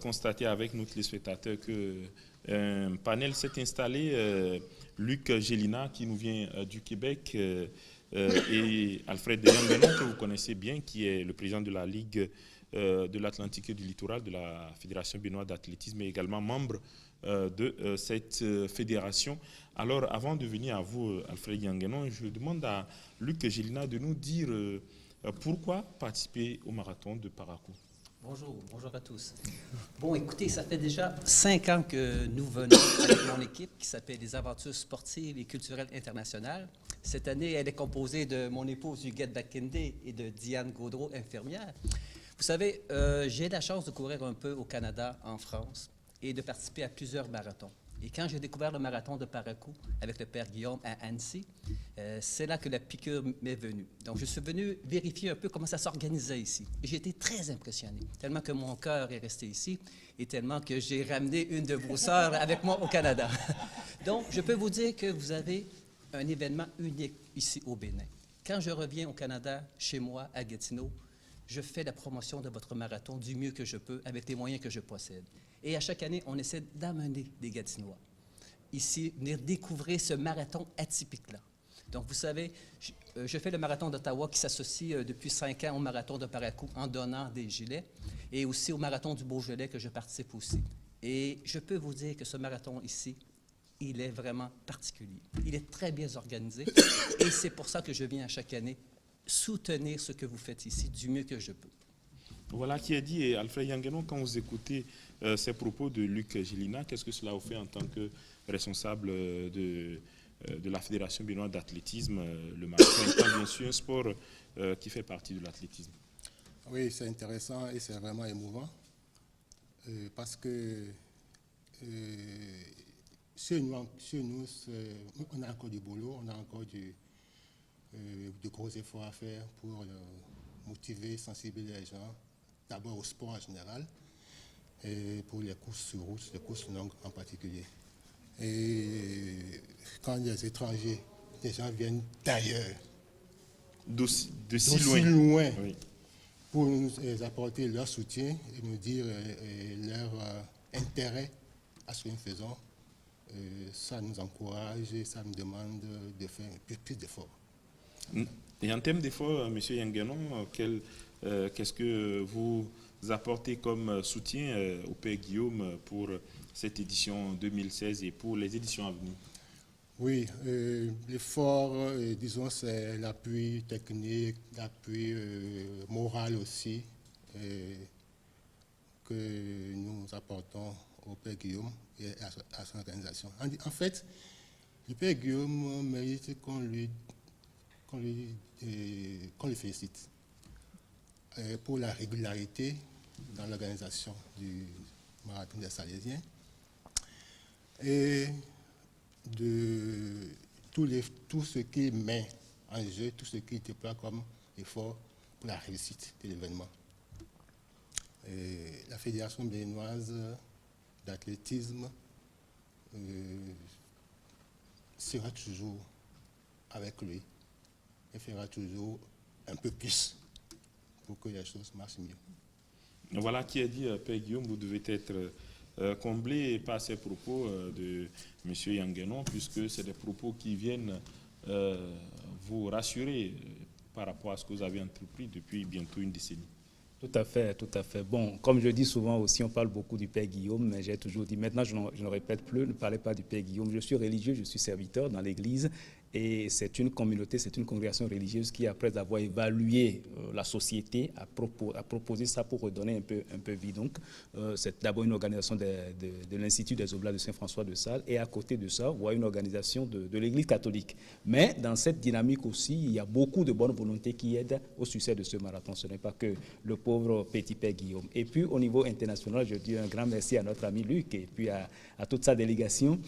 constater avec nos téléspectateurs qu'un panel s'est installé. Luc Gélina, qui nous vient du Québec, et Alfred Yanguenon, que vous connaissez bien, qui est le président de la Ligue de l'Atlantique et du Littoral de la Fédération béninoise d'athlétisme et également membre de cette fédération. Alors, avant de venir à vous, Alfred Yanguenon, je demande à Luc Gélina de nous dire pourquoi participer au marathon de Parakou. Bonjour à tous. Bon, écoutez, ça fait déjà 5 ans que nous venons avec mon équipe qui s'appelle les Aventures sportives et culturelles internationales. Cette année, elle est composée de mon épouse Huguette Bakende et de Diane Gaudreau, infirmière. Vous savez, j'ai la chance de courir un peu au Canada, en France, et de participer à plusieurs marathons. Et quand j'ai découvert le marathon de Parakou avec le Père Guillaume à Annecy, c'est là que la piqûre m'est venue. Donc, je suis venu vérifier un peu comment ça s'organisait ici. Et j'ai été très impressionné, tellement que mon cœur est resté ici et tellement que j'ai ramené une de vos sœurs avec moi au Canada. Donc, je peux vous dire que vous avez un événement unique ici au Bénin. Quand je reviens au Canada, chez moi, à Gatineau, je fais la promotion de votre marathon du mieux que je peux avec les moyens que je possède. Et à chaque année, on essaie d'amener des Gatinois ici, venir découvrir ce marathon atypique-là. Donc, vous savez, je fais le marathon d'Ottawa qui s'associe depuis 5 ans au marathon de Parakou en donnant des gilets et aussi au marathon du Beaujolais que je participe aussi. Et je peux vous dire que ce marathon ici, il est vraiment particulier. Il est très bien organisé et c'est pour ça que je viens à chaque année soutenir ce que vous faites ici du mieux que je peux. Voilà qui est dit. Et Alfred Yanguenon, quand vous écoutez ces propos de Luc Gélina, qu'est-ce que cela vous fait en tant que responsable de la Fédération béninoise d'athlétisme, le marathon étant bien sûr un sport qui fait partie de l'athlétisme? Oui, c'est intéressant et c'est vraiment émouvant parce que chez nous, on a encore du boulot, on a encore de gros efforts à faire pour motiver, sensibiliser les gens, d'abord au sport en général, et pour les courses sur route, les courses longues en particulier. Et quand les étrangers, les gens viennent d'ailleurs, de si loin, oui, pour nous apporter leur soutien et nous dire leur intérêt à ce que nous faisons, ça nous encourage et ça nous demande de faire plus d'efforts. Et en termes d'efforts, M. Yanguenon, qu'est-ce que vous apportez comme soutien au Père Guillaume pour cette édition 2016 et pour les éditions à venir? Oui, l'effort, disons, c'est l'appui technique, l'appui moral aussi que nous apportons au Père Guillaume et à son organisation. En fait, le Père Guillaume mérite qu'on lui félicite pour la régularité dans l'organisation du marathon des Salésiens et de tout ce qu'il met en jeu, tout ce qu'il déploie comme effort pour la réussite de l'événement. La Fédération béninoise d'athlétisme sera toujours avec lui et fera toujours un peu plus pour que les choses marchent mieux. Voilà qui est dit, Père Guillaume, vous devez être comblé par ces propos de M. Yanguenon, puisque c'est des propos qui viennent vous rassurer par rapport à ce que vous avez entrepris depuis bientôt une décennie. Tout à fait, tout à fait. Bon, comme je dis souvent aussi, on parle beaucoup du Père Guillaume, mais j'ai toujours dit, maintenant je ne répète plus, ne parlez pas du Père Guillaume. Je suis religieux, je suis serviteur dans l'Église Et c'est une communauté, c'est une congrégation religieuse qui, après avoir évalué la société, a proposé ça pour redonner un peu vie. Donc, c'est d'abord une organisation de l'Institut des Oblats de Saint-François de Sales, et à côté de ça, on voit une organisation de l'Église catholique. Mais dans cette dynamique aussi, il y a beaucoup de bonne volonté qui aident au succès de ce marathon. Ce n'est pas que le pauvre petit père Guillaume. Et puis, au niveau international, je dis un grand merci à notre ami Luc et puis à toute sa délégation.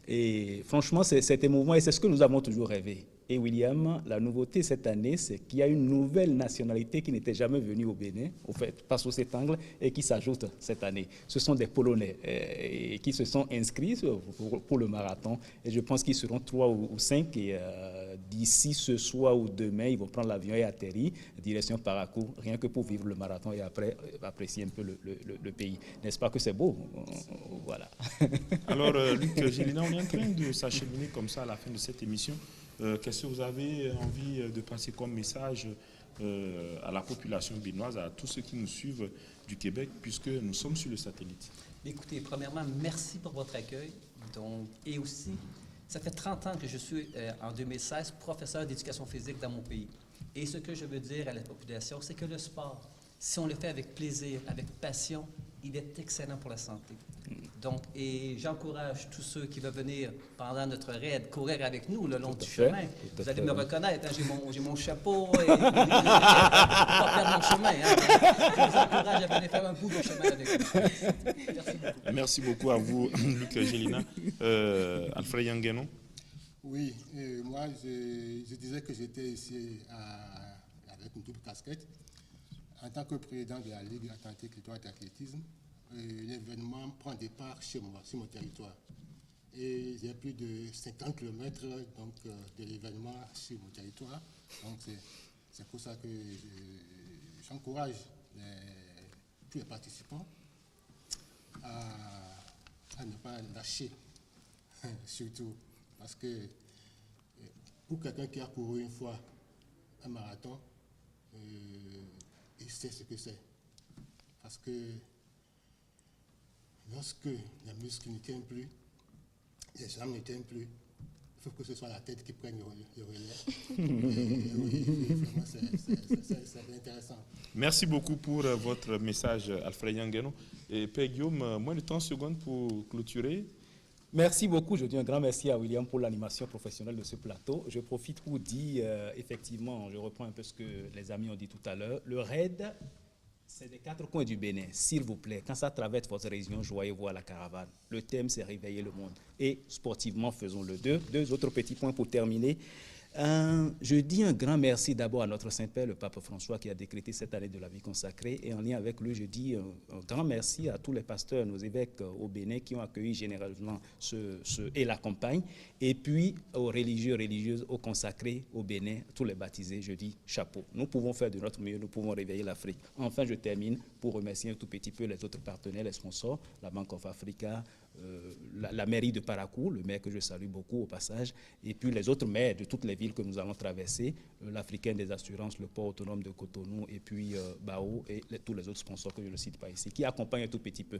Et franchement, c'est un mouvement et c'est ce que nous avons toujours rêvé. Et William, la nouveauté cette année, c'est qu'il y a une nouvelle nationalité qui n'était jamais venue au Bénin, au fait, pas sous cet angle, et qui s'ajoute cette année. Ce sont des Polonais qui se sont inscrits pour le marathon. Et je pense qu'ils seront 3 ou 5. Et d'ici ce soir ou demain, ils vont prendre l'avion et atterrir, direction Parakou, rien que pour vivre le marathon et après apprécier un peu le pays. N'est-ce pas que c'est beau? Voilà. Alors, Luc Gélina, on est en train de s'acheminer comme ça à la fin de cette émission. Qu'est-ce que vous avez envie de passer comme message à la population béninoise, à tous ceux qui nous suivent du Québec, puisque nous sommes sur le satellite? Écoutez, premièrement, merci pour votre accueil. Donc, et aussi, ça fait 30 ans que je suis, en 2016, professeur d'éducation physique dans mon pays. Et ce que je veux dire à la population, c'est que le sport, si on le fait avec plaisir, avec passion, il est excellent pour la santé. Donc, et j'encourage tous ceux qui veulent venir pendant notre raid courir avec nous le long du chemin. Vous allez me reconnaître, hein, j'ai mon chapeau et pas perdre mon chemin. Hein. Je vous encourage à venir faire un bout de chemin avec nous. Merci beaucoup. Merci beaucoup à vous, Luc Gélina. Alfred Yangueno. Oui, moi je disais que j'étais ici avec une double casquette. En tant que président de la Ligue Atlantique Littoral d'Athlétisme, l'événement prend départ chez moi, sur mon territoire. Et j'ai plus de 50 km donc, de l'événement sur mon territoire. Donc c'est pour ça que j'encourage tous les participants à ne pas lâcher, surtout. Parce que pour quelqu'un qui a couru une fois un marathon, il sait ce que c'est. Parce que lorsque les muscles ne tiennent plus, les jambes ne tiennent plus, il faut que ce soit la tête qui prenne le relais. Oui, vraiment, c'est intéressant. Merci beaucoup pour votre message, Alfred Yangueno. Et Père Guillaume, moins de 30 secondes pour clôturer. Merci beaucoup. Je dis un grand merci à William pour l'animation professionnelle de ce plateau. Je profite pour dire, effectivement, je reprends un peu ce que les amis ont dit tout à l'heure, le raid, c'est des 4 coins du Bénin. S'il vous plaît, quand ça traverse votre région, joyez-vous à la caravane. Le thème, c'est réveiller le monde. Et sportivement, faisons-le. Deux autres petits points pour terminer. Je dis un grand merci d'abord à notre Saint-Père, le Pape François, qui a décrété cette année de la vie consacrée. Et en lien avec lui, je dis un grand merci à tous les pasteurs, nos évêques au Bénin qui ont accueilli généreusement et l'accompagnent. Et puis aux religieux, religieuses, aux consacrés au Bénin, tous les baptisés, je dis chapeau. Nous pouvons faire de notre mieux, nous pouvons réveiller l'Afrique. Enfin, je termine pour remercier un tout petit peu les autres partenaires, les sponsors, la Bank of Africa, la mairie de Parakou, le maire que je salue beaucoup au passage, et puis les autres maires de toutes les villes que nous allons traverser, l'Africain des assurances, le port autonome de Cotonou, et puis Bao, et tous les autres sponsors que je ne cite pas ici, qui accompagnent un tout petit peu.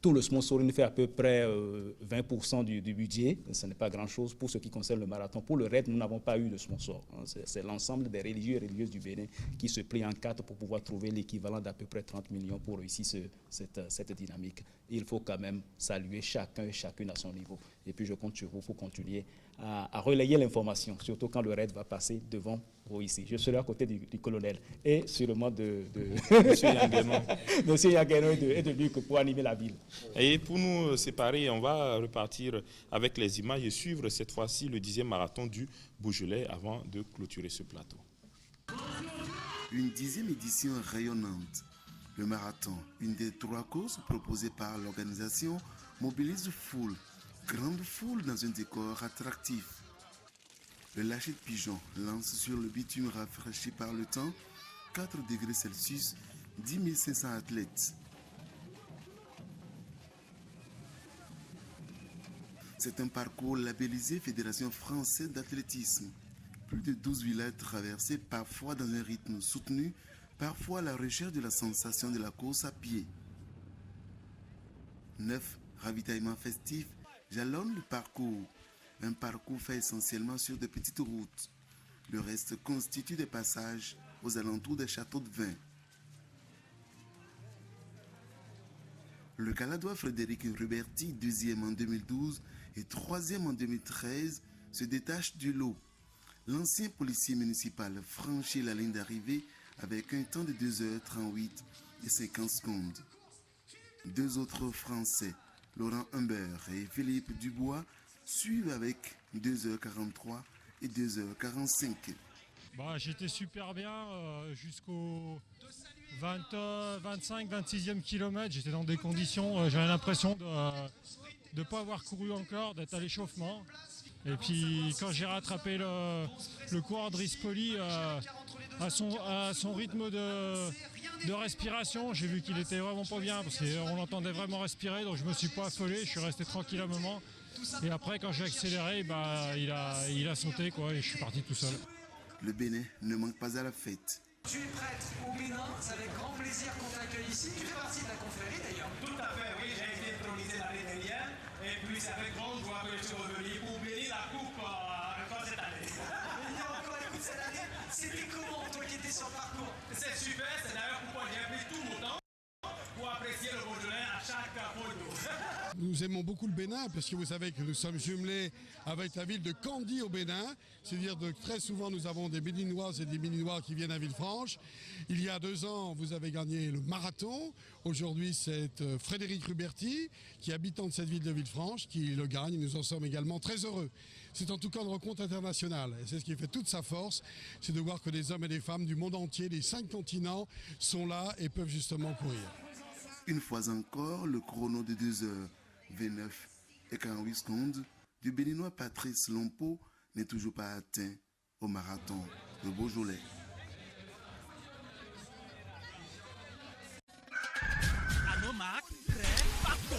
Tout le sponsoring fait à peu près 20% du budget, ce n'est pas grand-chose pour ce qui concerne le marathon. Pour le raid, nous n'avons pas eu de sponsor. C'est l'ensemble des religieux et religieuses du Bénin qui se plient en 4 pour pouvoir trouver l'équivalent d'à peu près 30 millions pour réussir cette dynamique. Il faut quand même saluer chacun et chacune à son niveau. Et puis je compte sur vous pour continuer à relayer l'information, surtout quand le raid va passer devant vous ici. Je serai à côté du colonel et sûrement de M. Yangueno et de Luc pour animer la ville. Et pour nous séparer, on va repartir avec les images et suivre cette fois-ci le 10e marathon du Beaujolais avant de clôturer ce plateau. Une 10e édition rayonnante. Le marathon, une des 3 courses proposées par l'organisation, mobilise foule, grande foule dans un décor attractif. Le lâcher de pigeon lance sur le bitume rafraîchi par le temps 4 degrés Celsius, 10 500 athlètes. C'est un parcours labellisé Fédération française d'athlétisme. Plus de 12 villages traversés, parfois dans un rythme soutenu, parfois à la recherche de la sensation de la course à pied. 9 ravitaillements festifs jalonnent le parcours. un parcours fait essentiellement sur de petites routes. Le reste constitue des passages aux alentours des châteaux de vin. Le Caladois Frédéric Ruberti, deuxième en 2012 et troisième en 2013, se détache du lot. L'ancien policier municipal franchit la ligne d'arrivée avec un temps de 2h38 et 50 secondes. Deux autres Français, Laurent Humbert et Philippe Dubois, suivent avec 2h43 et 2h45. J'étais super bien jusqu'au 25-26e kilomètre. J'étais dans des conditions, j'avais l'impression de ne pas avoir couru encore, d'être à l'échauffement. Et puis quand j'ai rattrapé le coureur de Rispoli à son rythme de respiration, j'ai vu qu'il était vraiment pas bien parce qu'on l'entendait vraiment respirer, donc je me suis pas affolé, je suis resté tranquille un moment. Et après quand j'ai accéléré, il a sauté quoi, et je suis parti tout seul. Le Bénin ne manque pas à la fête. Tu es prête au Bénin, c'est avec grand plaisir qu'on t'accueille ici. Tu fais partie de la confrérie d'ailleurs. Tout à fait, oui, j'ai été intronisé l'année dernière et puis c'est avec grande joie que je suis revenu pour bénir la coupe encore cette année. Bénir encore la coupe cette année. C'était comment toi qui étais sur le parcours? C'est super, c'est d'ailleurs pourquoi j'ai pris tout mon temps pour apprécier le Beaujolais à chaque photo. Nous aimons beaucoup le Bénin parce que vous savez que nous sommes jumelés avec la ville de Kandy au Bénin. C'est-à-dire que très souvent nous avons des Béninoises et des Béninois qui viennent à Villefranche. Il y a 2 ans, vous avez gagné le marathon. Aujourd'hui, c'est Frédéric Ruberti, qui est habitant de cette ville de Villefranche, qui le gagne. Nous en sommes également très heureux. C'est en tout cas une rencontre internationale. Et c'est ce qui fait toute sa force, c'est de voir que des hommes et des femmes du monde entier, des 5 continents, sont là et peuvent justement courir. Une fois encore, le chrono de 2h29 et 48 secondes du Béninois Patrice Lompo n'est toujours pas atteint au marathon de Beaujolais. À nos marques, prêts, partons.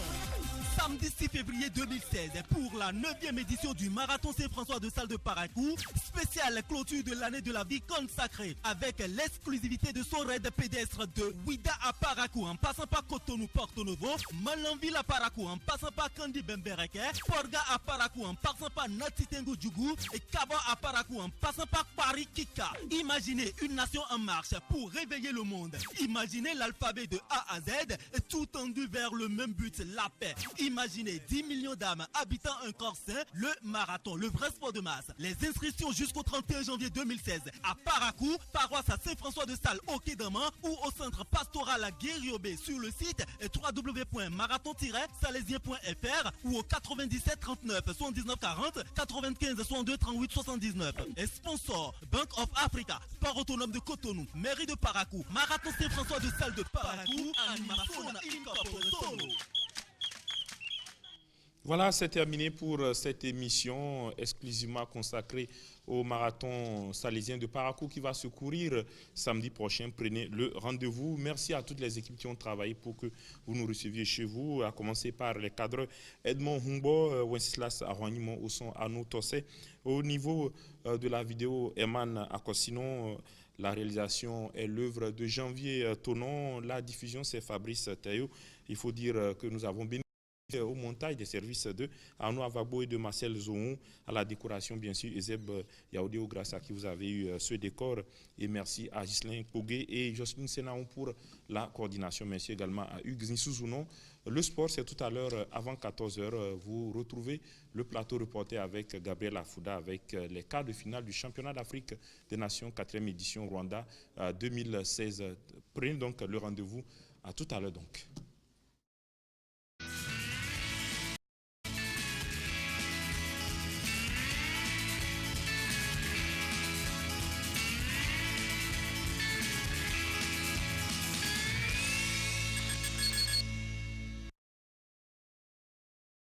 Samedi 6 février 2016, pour la 9e édition du Marathon Saint-François de Salle de Paracou, spéciale clôture de l'année de la vie consacrée, avec l'exclusivité de son raid pédestre de Ouida à Paracou, en passant par Cotonou, Porto Novo, Malanville à Paracou, en passant par Kandi Bembereke, Porga à Paracou, en passant par Natitengo Djougou, et Kaba à Paracou, en passant par Paris Kika. Imaginez une nation en marche pour réveiller le monde. Imaginez l'alphabet de A à Z, tout tendu vers le même but, la paix. Imaginez 10 millions d'âmes habitant un corps sain, le marathon, le vrai sport de masse. Les inscriptions jusqu'au 31 janvier 2016 à Paracou, paroisse à Saint-François de Sales au Quai d'Amand ou au centre pastoral à Guériobé sur le site www.marathon-salaisien.fr ou au 97 39 79 40 95 62 38 79. Et sponsor Bank of Africa, Port autonome de Cotonou, mairie de Paracou, Marathon Saint-François de Sales de Paracou, animation Solo. Voilà, c'est terminé pour cette émission exclusivement consacrée au marathon salésien de Paracou qui va se courir samedi prochain. Prenez le rendez-vous. Merci à toutes les équipes qui ont travaillé pour que vous nous receviez chez vous, à commencer par les cadres Edmond Humbo, Wenceslas Arwanimo, au son Arnaud Tossé. Au niveau de la vidéo, Eman Akosinon, la réalisation est l'œuvre de Janvier Tonon. La diffusion, c'est Fabrice Taillot. Il faut dire que nous avons bénéficié au montage des services de Arnaud Avabo et de Marcel Zohon, à la décoration bien sûr Ezeb Yaoudéo, grâce à qui vous avez eu ce décor, et merci à Ghislain Kogué et Jocelyne Sénaon pour la coordination. Merci également à Hugues Nsuzounon. Le sport, c'est tout à l'heure avant 14h. Vous retrouvez le plateau reporté avec Gabriel Afouda avec les quarts de finale du championnat d'Afrique des Nations 4e édition Rwanda 2016. Prenez donc le rendez-vous. À tout à l'heure donc.